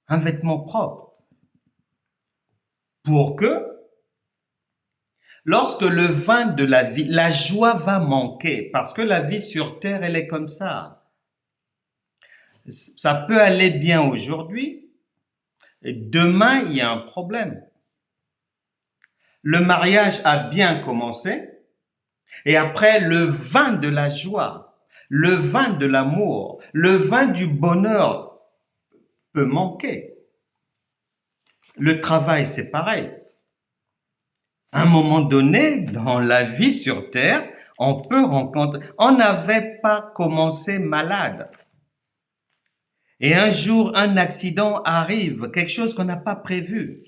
Un vêtement propre. Pour que, lorsque le vin de la vie, la joie va manquer, parce que la vie sur terre, elle est comme ça. Ça peut aller bien aujourd'hui, et demain, il y a un problème. Le mariage a bien commencé, et après, le vin de la joie, le vin de l'amour, le vin du bonheur peut manquer. Le travail, c'est pareil. À un moment donné, dans la vie sur terre, on peut rencontrer... On n'avait pas commencé malade. Et un jour, un accident arrive, quelque chose qu'on n'a pas prévu.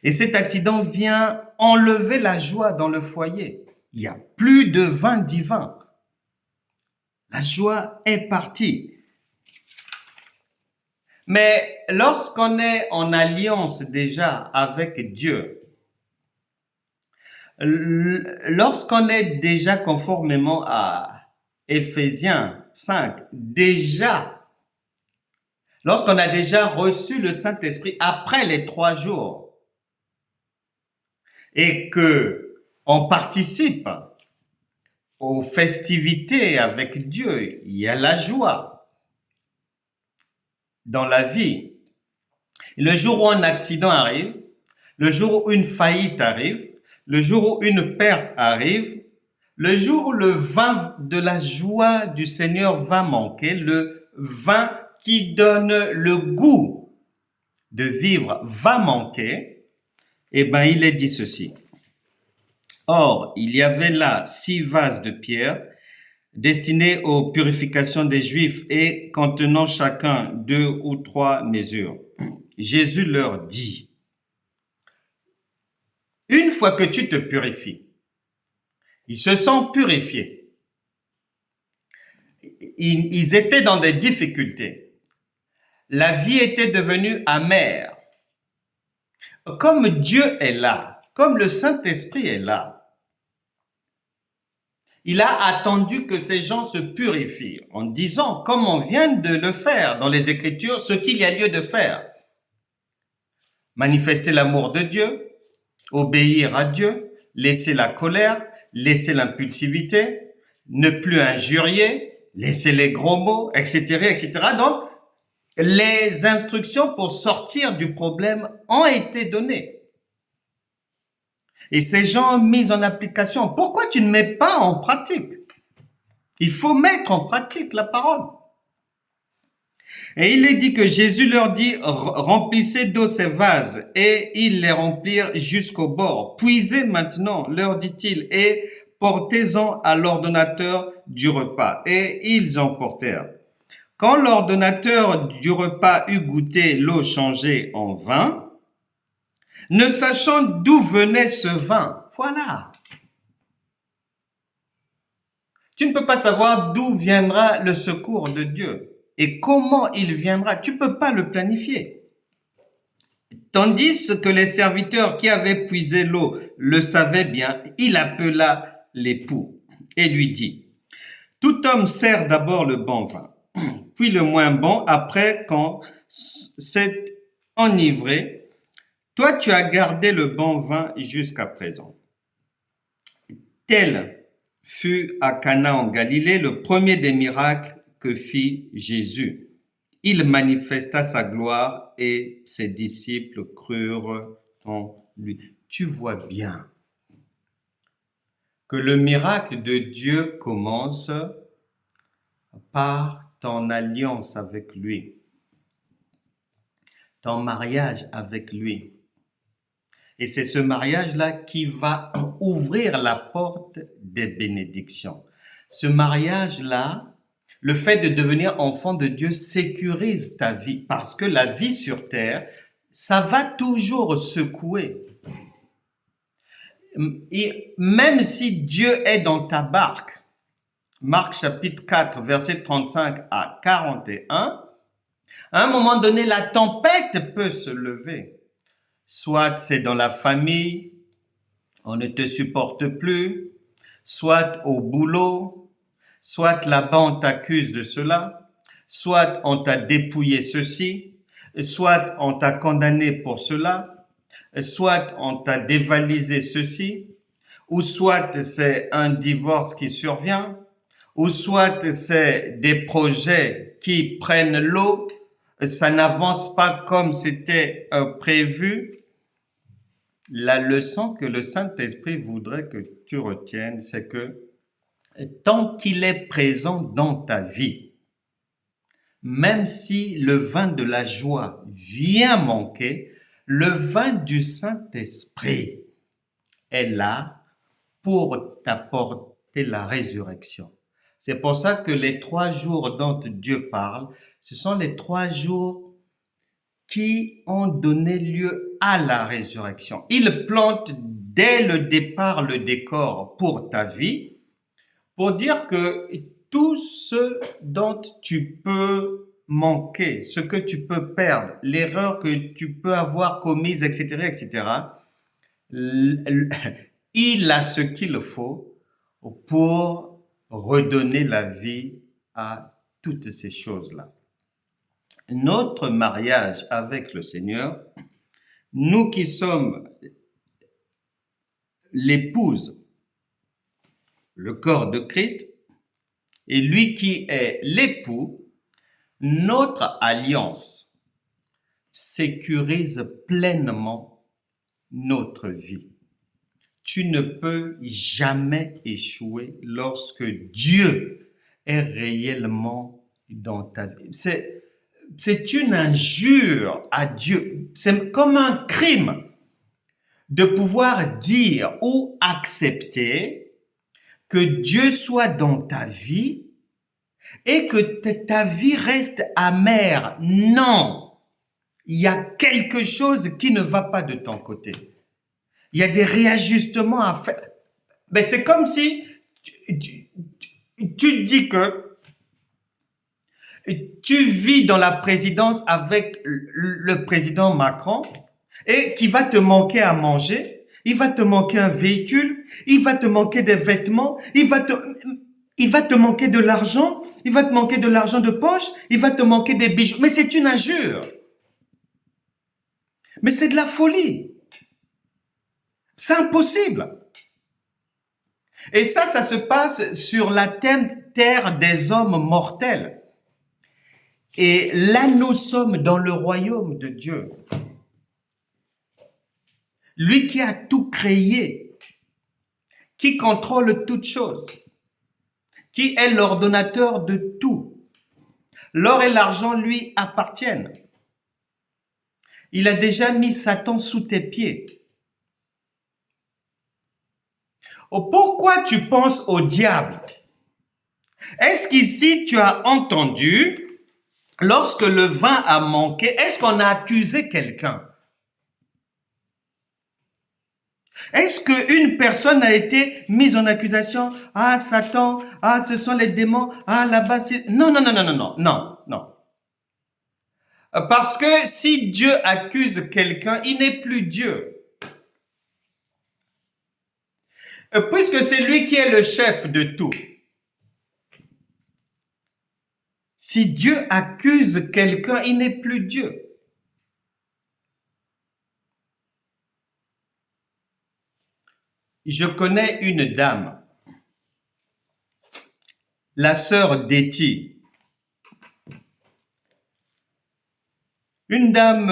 Et cet accident vient enlever la joie dans le foyer. Il n'y a plus de vin divin. La joie est partie. Mais lorsqu'on est en alliance déjà avec Dieu, lorsqu'on est déjà conformément à Éphésiens 5, déjà, lorsqu'on a déjà reçu le Saint-Esprit après les 3 jours et que on participe aux festivités avec Dieu, il y a la joie dans la vie. Le jour où un accident arrive, le jour où une faillite arrive, le jour où une perte arrive, le jour où le vin de la joie du Seigneur va manquer, le vin qui donne le goût de vivre va manquer, eh bien, il est dit ceci. Or, il y avait là 6 vases de pierre destinés aux purifications des Juifs et contenant chacun 2 ou 3 mesures. Jésus leur dit, une fois que tu te purifies, ils se sont purifiés. Ils étaient dans des difficultés. La vie était devenue amère. Comme Dieu est là, comme le Saint-Esprit est là, il a attendu que ces gens se purifient en disant, comme on vient de le faire dans les Écritures, ce qu'il y a lieu de faire. Manifester l'amour de Dieu, obéir à Dieu, laisser la colère, laisser l'impulsivité, ne plus injurier, laisser les gros mots, etc., etc. Donc, les instructions pour sortir du problème ont été données. Et ces gens ont mis en application. Pourquoi tu ne mets pas en pratique? Il faut mettre en pratique la parole. Et il est dit que Jésus leur dit, remplissez d'eau ces vases, et ils les remplirent jusqu'au bord. Puisez maintenant, leur dit-il, et portez-en à l'ordonnateur du repas. Et ils en portèrent. Quand l'ordonnateur du repas eut goûté l'eau changée en vin, ne sachant d'où venait ce vin, voilà. Tu ne peux pas savoir d'où viendra le secours de Dieu. Et comment il viendra, tu peux pas le planifier. Tandis que les serviteurs qui avaient puisé l'eau le savaient bien, il appela l'époux et lui dit, tout homme sert d'abord le bon vin, puis le moins bon après quand s'est enivré. Toi, tu as gardé le bon vin jusqu'à présent. Tel fut à Cana en Galilée le premier des miracles que fit Jésus. Il manifesta sa gloire et ses disciples crurent en lui. Tu vois bien que le miracle de Dieu commence par ton alliance avec lui, ton mariage avec lui. Et c'est ce mariage-là qui va ouvrir la porte des bénédictions. Ce mariage-là, le fait de devenir enfant de Dieu sécurise ta vie parce que la vie sur terre, ça va toujours secouer. Et même si Dieu est dans ta barque, Marc chapitre 4, verset 35 à 41, à un moment donné, la tempête peut se lever. Soit c'est dans la famille, on ne te supporte plus, soit au boulot, soit là-bas on t'accuse de cela, soit on t'a dépouillé ceci, soit on t'a condamné pour cela, soit on t'a dévalisé ceci, ou soit c'est un divorce qui survient, ou soit c'est des projets qui prennent l'eau, ça n'avance pas comme c'était prévu. La leçon que le Saint-Esprit voudrait que tu retiennes, c'est que tant qu'il est présent dans ta vie, même si le vin de la joie vient manquer, le vin du Saint-Esprit est là pour t'apporter la résurrection. C'est pour ça que les 3 jours dont Dieu parle, ce sont les 3 jours qui ont donné lieu à la résurrection. Il plante dès le départ le décor pour ta vie, pour dire que tout ce dont tu peux manquer, ce que tu peux perdre, l'erreur que tu peux avoir commise, etc., etc., il a ce qu'il faut pour redonner la vie à toutes ces choses-là. Notre mariage avec le Seigneur, nous qui sommes l'épouse, le corps de Christ, et lui qui est l'époux, notre alliance sécurise pleinement notre vie. Tu ne peux jamais échouer lorsque Dieu est réellement dans ta vie. C'est une injure à Dieu. C'est comme un crime de pouvoir dire ou accepter que Dieu soit dans ta vie et que ta vie reste amère. Non, il y a quelque chose qui ne va pas de ton côté. Il y a des réajustements à faire. Mais c'est comme si tu dis que tu vis dans la présidence avec le président Macron et qu'il va te manquer à manger, il va te manquer un véhicule, il va te manquer des vêtements, il va te manquer de l'argent, il va te manquer de l'argent de poche, il va te manquer des bijoux. Mais c'est une injure. Mais c'est de la folie. C'est impossible. Et ça se passe sur la terre des hommes mortels. Et là, nous sommes dans le royaume de Dieu. Lui qui a tout créé, qui contrôle toutes choses, qui est l'ordonnateur de tout. L'or et l'argent lui appartiennent. Il a déjà mis Satan sous tes pieds. Oh, pourquoi tu penses au diable? Est-ce qu'ici tu as entendu, lorsque le vin a manqué, est-ce qu'on a accusé quelqu'un? Est-ce qu'une personne a été mise en accusation? Ah, Satan, ah, ce sont les démons, ah, là-bas, c'est... Non. Parce que si Dieu accuse quelqu'un, il n'est plus Dieu. Puisque c'est lui qui est le chef de tout. Si Dieu accuse quelqu'un, il n'est plus Dieu. Je connais une dame, la sœur d'Etty. Une dame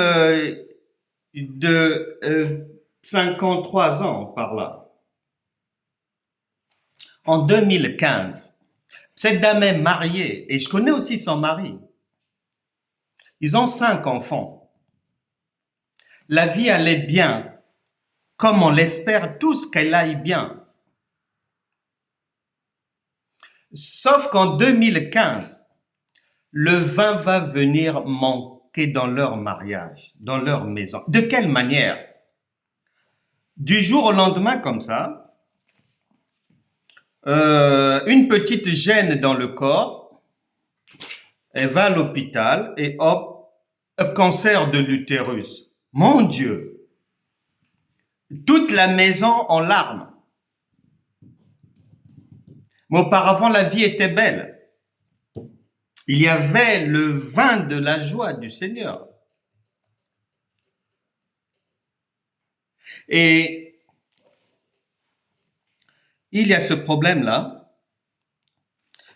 de 53 ans par là. En 2015, cette dame est mariée et je connais aussi son mari. Ils ont 5 enfants. La vie allait bien, comme on l'espère tous qu'elle aille bien. Sauf qu'en 2015, le vin va venir manquer dans leur mariage, dans leur maison. De quelle manière? Du jour au lendemain, comme ça, une petite gêne dans le corps, elle va à l'hôpital et hop, un cancer de l'utérus. Mon Dieu! Toute la maison en larmes. Mais auparavant, la vie était belle. Il y avait le vin de la joie du Seigneur. Et il y a ce problème-là.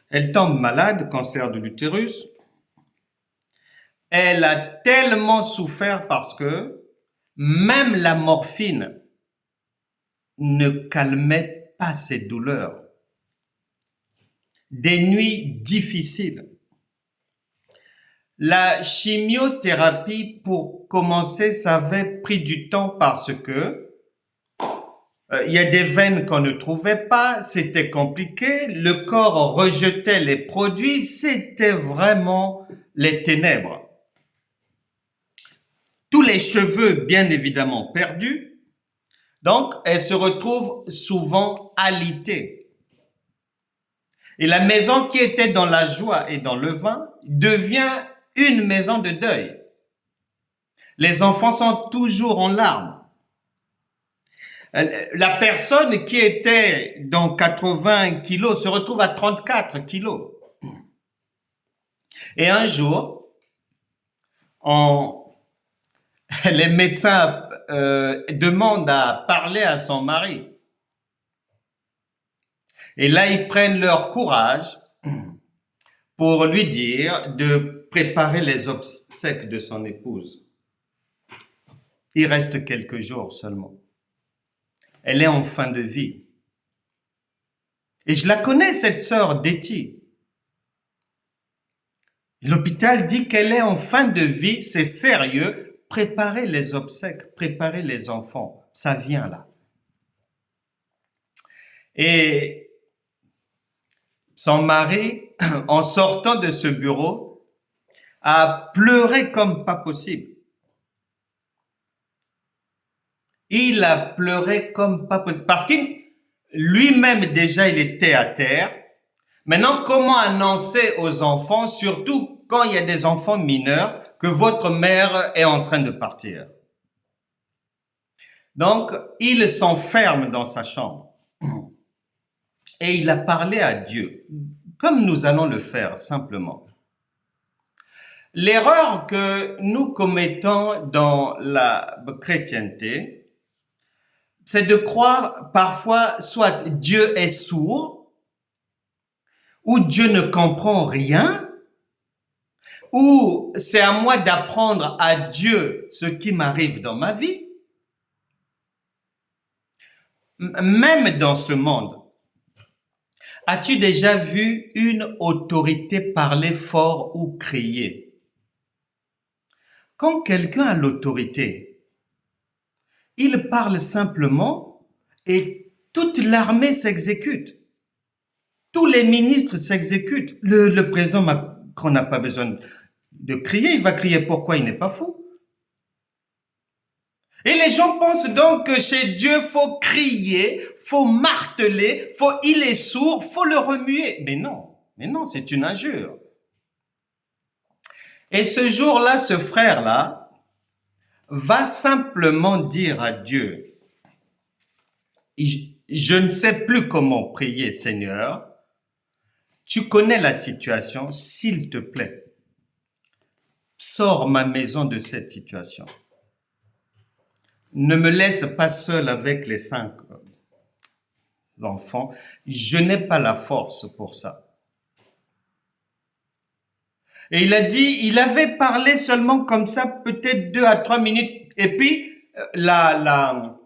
Elle tombe malade, cancer de l'utérus. Elle a tellement souffert parce que même la morphine ne calmait pas ses douleurs. Des nuits difficiles. La chimiothérapie, pour commencer, ça avait pris du temps parce que il y a des veines qu'on ne trouvait pas, c'était compliqué, le corps rejetait les produits, c'était vraiment les ténèbres. Tous les cheveux, bien évidemment, perdus, donc elle se retrouve souvent alitée. Et la maison qui était dans la joie et dans le vin devient une maison de deuil. Les enfants sont toujours en larmes. La personne qui était dans 80 kilos se retrouve à 34 kilos. Et un jour, les médecins demandent à parler à son mari. Et là, ils prennent leur courage pour lui dire de préparer les obsèques de son épouse. Il reste quelques jours seulement. Elle est en fin de vie. Et je la connais, cette sœur Detty. L'hôpital dit qu'elle est en fin de vie, c'est sérieux. Préparer les obsèques, préparer les enfants, ça vient là. Et son mari, en sortant de ce bureau, a pleuré comme pas possible. Il a pleuré comme pas possible. Parce qu'il lui-même déjà, il était à terre. Maintenant, comment annoncer aux enfants, surtout quand il y a des enfants mineurs, que votre mère est en train de partir? Donc, il s'enferme dans sa chambre et il a parlé à Dieu, comme nous allons le faire simplement. L'erreur que nous commettons dans la chrétienté, c'est de croire parfois soit Dieu est sourd, ou Dieu ne comprend rien, ou c'est à moi d'apprendre à Dieu ce qui m'arrive dans ma vie. Même dans ce monde, as-tu déjà vu une autorité parler fort ou crier? Quand quelqu'un a l'autorité, il parle simplement et toute l'armée s'exécute. Tous les ministres s'exécutent. Le président Macron n'a pas besoin de crier. Il va crier pourquoi? Il n'est pas fou. Et les gens pensent donc que chez Dieu, faut crier, faut marteler, il est sourd, faut le remuer. Mais non, c'est une injure. Et ce jour-là, ce frère-là va simplement dire à Dieu, je ne sais plus comment prier, Seigneur. Tu connais la situation, s'il te plaît, sors ma maison de cette situation. Ne me laisse pas seul avec les 5 enfants. Je n'ai pas la force pour ça. Et il a dit, il avait parlé seulement comme ça, peut-être 2 à 3 minutes. Et puis, la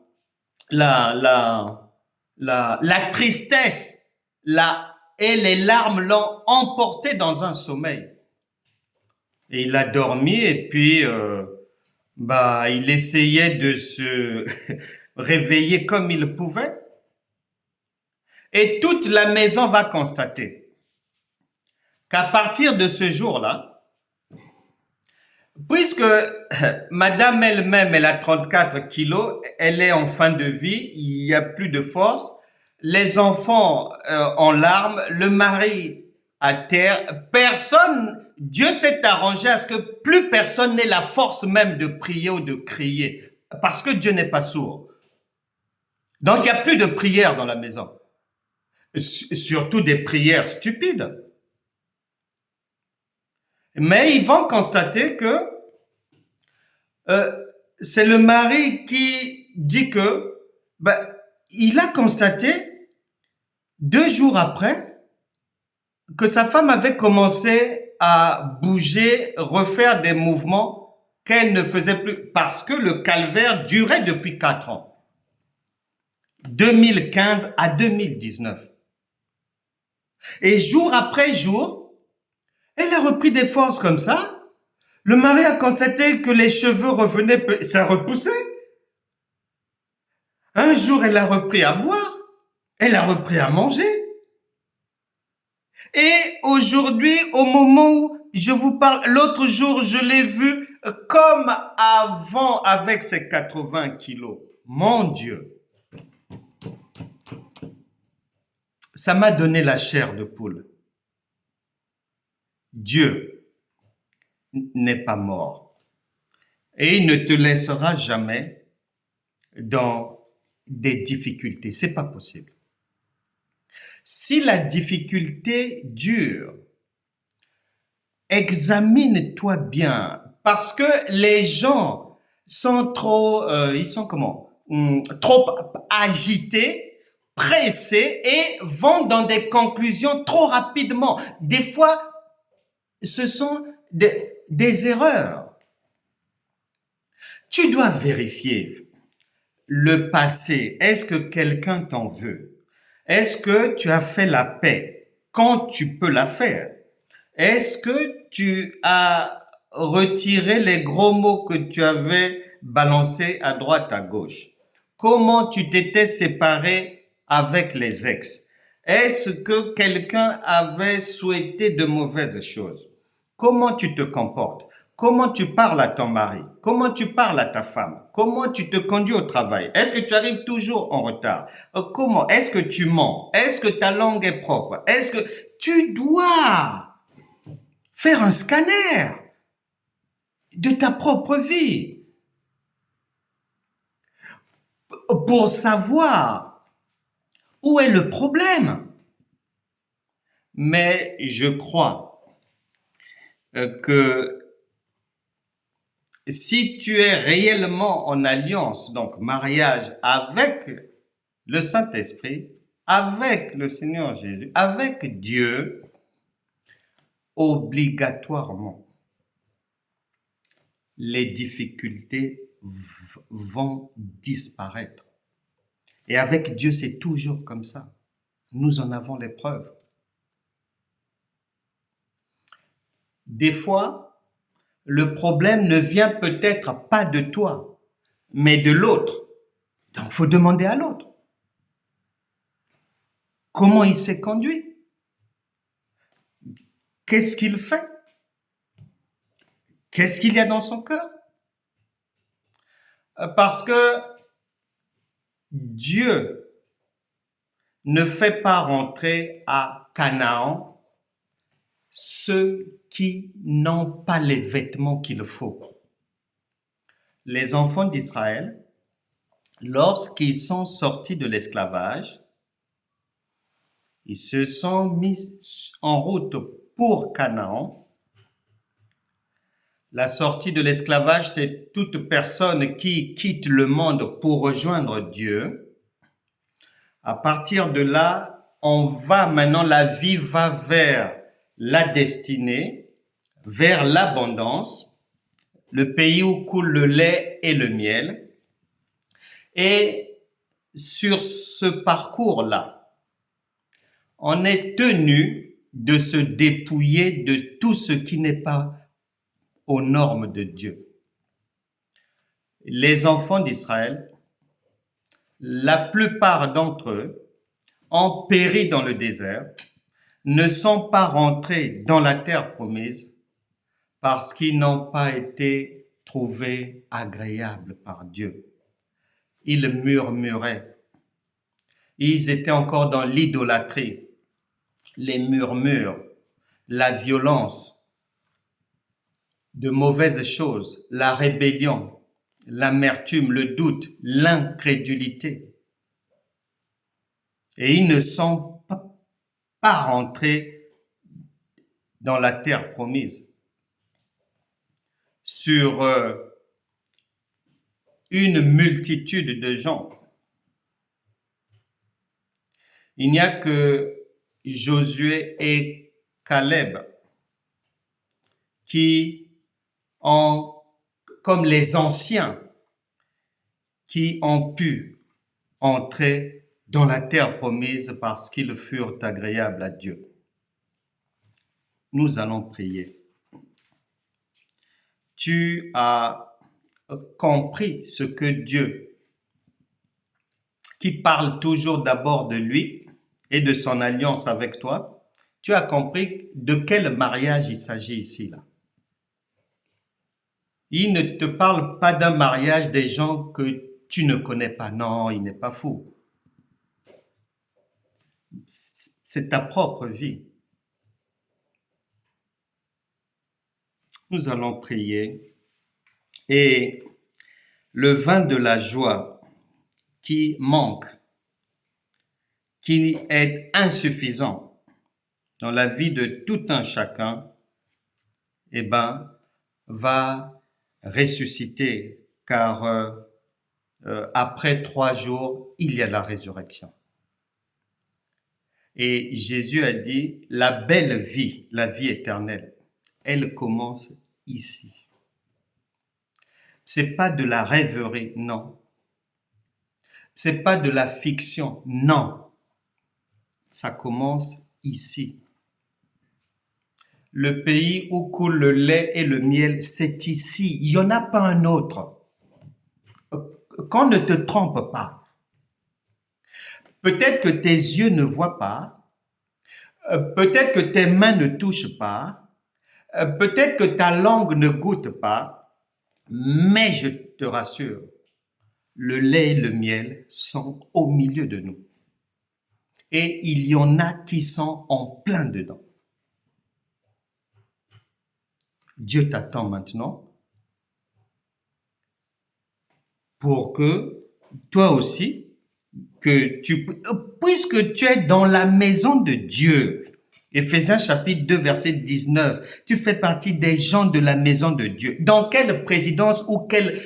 tristesse, et les larmes l'ont emporté dans un sommeil. Et il a dormi et puis, il essayait de se réveiller comme il pouvait. Et toute la maison va constater qu'à partir de ce jour-là, puisque madame elle-même, elle a 34 kilos, elle est en fin de vie, il n'y a plus de force, les enfants en larmes, le mari à terre, Dieu s'est arrangé à ce que plus personne n'ait la force même de prier ou de crier, parce que Dieu n'est pas sourd. Donc il n'y a plus de prière dans la maison, surtout des prières stupides. Mais ils vont constater que c'est le mari qui dit que il a constaté 2 jours après que sa femme avait commencé à bouger, refaire des mouvements qu'elle ne faisait plus parce que le calvaire durait depuis 4 ans. 2015 à 2019. Et jour après jour, elle a repris des forces comme ça. Le mari a constaté que les cheveux revenaient, ça repoussait. Un jour, elle a repris à boire. Elle a repris à manger. Et aujourd'hui, au moment où je vous parle, l'autre jour, je l'ai vue comme avant avec ses 80 kilos. Mon Dieu. Ça m'a donné la chair de poule. Dieu n'est pas mort. Et il ne te laissera jamais dans des difficultés. C'est pas possible. Si la difficulté dure, examine-toi bien, parce que les gens sont trop, ils sont comment? Trop agités, pressés et vont dans des conclusions trop rapidement. Des fois, ce sont des erreurs. Tu dois vérifier le passé. Est-ce que quelqu'un t'en veut? Est-ce que tu as fait la paix quand tu peux la faire? Est-ce que tu as retiré les gros mots que tu avais balancés à droite, à gauche? Comment tu t'étais séparé avec les ex? Est-ce que quelqu'un avait souhaité de mauvaises choses? Comment tu te comportes? Comment tu parles à ton mari? Comment tu parles à ta femme? Comment tu te conduis au travail? Est-ce que tu arrives toujours en retard? Comment? Est-ce que tu mens? Est-ce que ta langue est propre? Est-ce que tu dois faire un scanner de ta propre vie pour savoir où est le problème? Mais je crois que si tu es réellement en alliance, donc mariage avec le Saint-Esprit, avec le Seigneur Jésus, avec Dieu, obligatoirement, les difficultés vont disparaître. Et avec Dieu, c'est toujours comme ça. Nous en avons les preuves. Des fois, le problème ne vient peut-être pas de toi, mais de l'autre. Donc, il faut demander à l'autre. Comment il s'est conduit? Qu'est-ce qu'il fait? Qu'est-ce qu'il y a dans son cœur? Parce que Dieu ne fait pas rentrer à Canaan ceux qui n'ont pas les vêtements qu'il faut. Les enfants d'Israël, lorsqu'ils sont sortis de l'esclavage, ils se sont mis en route pour Canaan. La sortie de l'esclavage, c'est toute personne qui quitte le monde pour rejoindre Dieu. À partir de là, la vie va vers la destinée, vers l'abondance, le pays où coule le lait et le miel. Et sur ce parcours-là, on est tenu de se dépouiller de tout ce qui n'est pas aux normes de Dieu. Les enfants d'Israël, la plupart d'entre eux, ont péri dans le désert, ne sont pas rentrés dans la terre promise parce qu'ils n'ont pas été trouvés agréables par Dieu. Ils murmuraient. Ils étaient encore dans l'idolâtrie, les murmures, la violence, de mauvaises choses, la rébellion, l'amertume, le doute, l'incrédulité. Et ils ne sont pas rentrés dans la terre promise. Sur une multitude de gens, il n'y a que Josué et Caleb qui ont, comme les anciens, qui ont pu entrer dans la terre promise parce qu'ils furent agréables à Dieu. Nous allons prier. Tu as compris ce que Dieu, qui parle toujours d'abord de lui et de son alliance avec toi, tu as compris de quel mariage il s'agit ici, là. Il ne te parle pas d'un mariage des gens que tu ne connais pas. Non, il n'est pas fou. C'est ta propre vie. Nous allons prier et le vin de la joie qui manque, qui est insuffisant dans la vie de tout un chacun, eh ben, va ressusciter, car après 3 jours, il y a la résurrection. Et Jésus a dit, la belle vie, la vie éternelle, elle commence ici. C'est pas de la rêverie, non. C'est pas de la fiction, non. Ça commence ici. Le pays où coule le lait et le miel, c'est ici. Il n'y en a pas un autre. Qu'on ne te trompe pas. Peut-être que tes yeux ne voient pas. Peut-être que tes mains ne touchent pas. Peut-être que ta langue ne goûte pas. Mais je te rassure, le lait et le miel sont au milieu de nous. Et il y en a qui sont en plein dedans. Dieu t'attend maintenant pour que toi aussi, puisque tu es dans la maison de Dieu, Éphésiens chapitre 2 verset 19, tu fais partie des gens de la maison de Dieu. Dans quelle présidence ou quelle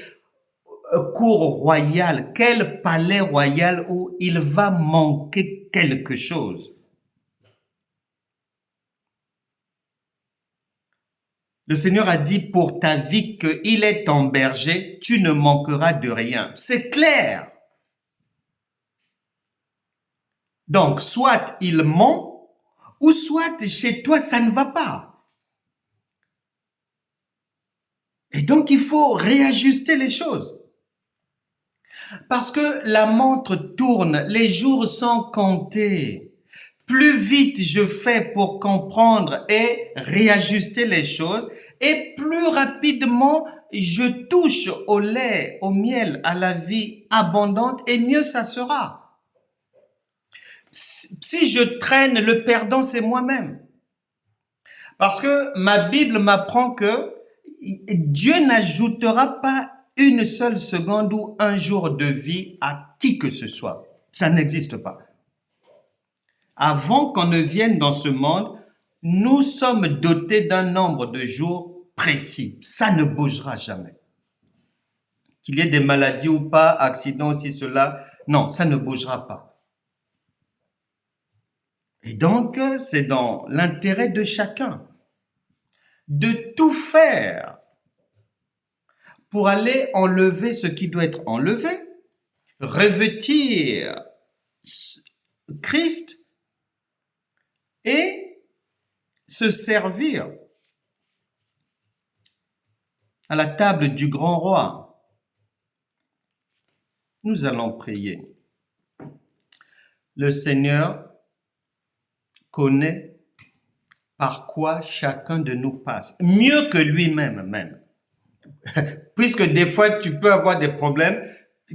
cour royale, quel palais royal où il va manquer quelque chose? Le Seigneur a dit pour ta vie qu'il est ton berger, tu ne manqueras de rien. C'est clair. Donc, soit il ment, ou soit chez toi, ça ne va pas. Et donc, il faut réajuster les choses. Parce que la montre tourne, les jours sont comptés. Plus vite je fais pour comprendre et réajuster les choses, et plus rapidement je touche au lait, au miel, à la vie abondante, et mieux ça sera. Si je traîne, le perdant, c'est moi-même. Parce que ma Bible m'apprend que Dieu n'ajoutera pas une seule seconde ou un jour de vie à qui que ce soit. Ça n'existe pas. Avant qu'on ne vienne dans ce monde, nous sommes dotés d'un nombre de jours précis. Ça ne bougera jamais. Qu'il y ait des maladies ou pas, accidents, aussi, cela, non, ça ne bougera pas. Et donc, c'est dans l'intérêt de chacun de tout faire pour aller enlever ce qui doit être enlevé, revêtir Christ et se servir à la table du grand roi. Nous allons prier. Le Seigneur connaît par quoi chacun de nous passe, mieux que lui-même même. Puisque des fois, tu peux avoir des problèmes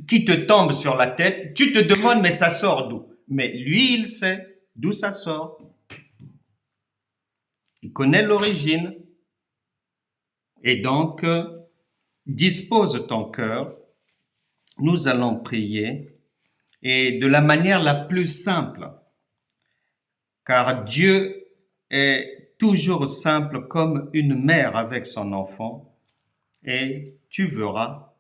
qui te tombent sur la tête, tu te demandes, mais ça sort d'où? Mais lui, il sait d'où ça sort. Il connaît l'origine. Et donc, dispose ton cœur. Nous allons prier. Et de la manière la plus simple, car Dieu est toujours simple comme une mère avec son enfant, et tu verras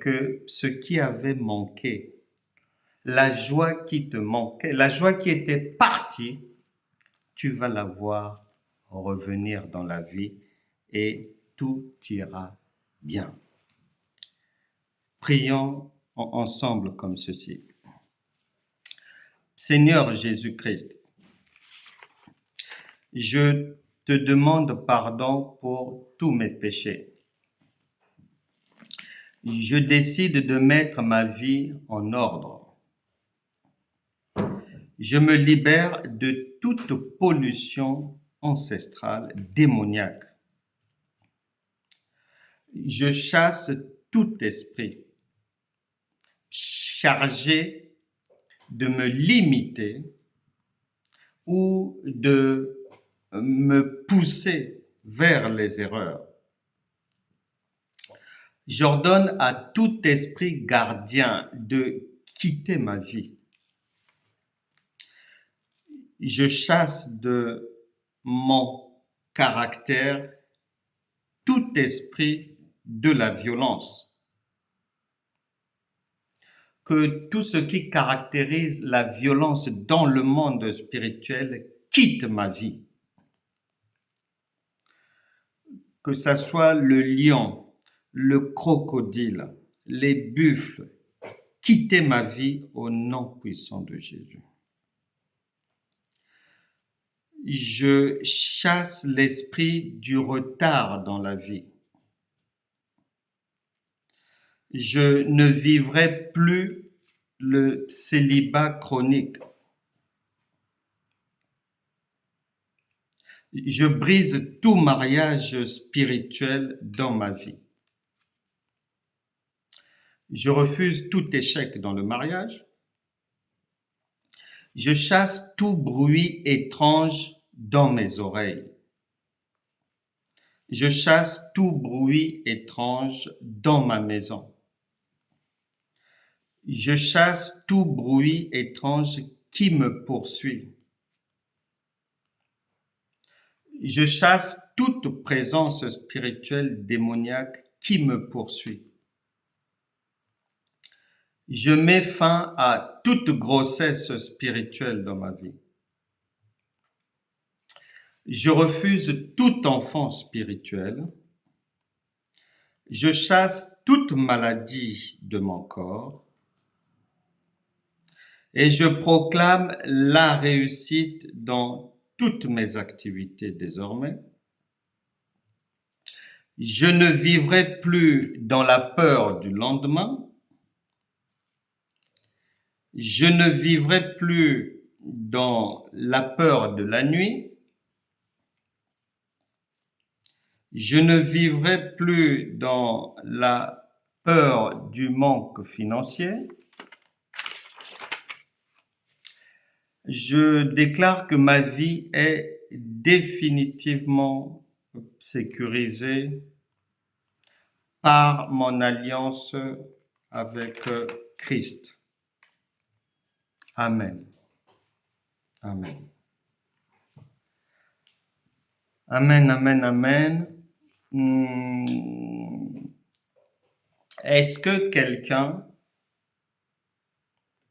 que ce qui avait manqué, la joie qui te manquait, la joie qui était partie, tu vas la voir revenir dans la vie et tout ira bien. Prions ensemble comme ceci. Seigneur Jésus-Christ, je te demande pardon pour tous mes péchés. Je décide de mettre ma vie en ordre. Je me libère de toute pollution ancestrale, démoniaque. Je chasse tout esprit chargé de me limiter ou de me pousser vers les erreurs. J'ordonne à tout esprit gardien de quitter ma vie. Je chasse de mon caractère tout esprit de la violence. Que tout ce qui caractérise la violence dans le monde spirituel quitte ma vie. Que ça soit le lion, le crocodile, les buffles, quittez ma vie au nom puissant de Jésus. Je chasse l'esprit du retard dans la vie. Je ne vivrai plus le célibat chronique. Je brise tout mariage spirituel dans ma vie. Je refuse tout échec dans le mariage. Je chasse tout bruit étrange dans mes oreilles. Je chasse tout bruit étrange dans ma maison. Je chasse tout bruit étrange qui me poursuit. Je chasse toute présence spirituelle démoniaque qui me poursuit. Je mets fin à toute grossesse spirituelle dans ma vie. Je refuse tout enfant spirituel. Je chasse toute maladie de mon corps. Et je proclame la réussite dans toutes mes activités désormais. Je ne vivrai plus dans la peur du lendemain. Je ne vivrai plus dans la peur de la nuit. Je ne vivrai plus dans la peur du manque financier. Je déclare que ma vie est définitivement sécurisée par mon alliance avec Christ. Amen. Amen. Amen, amen, amen. Est-ce que quelqu'un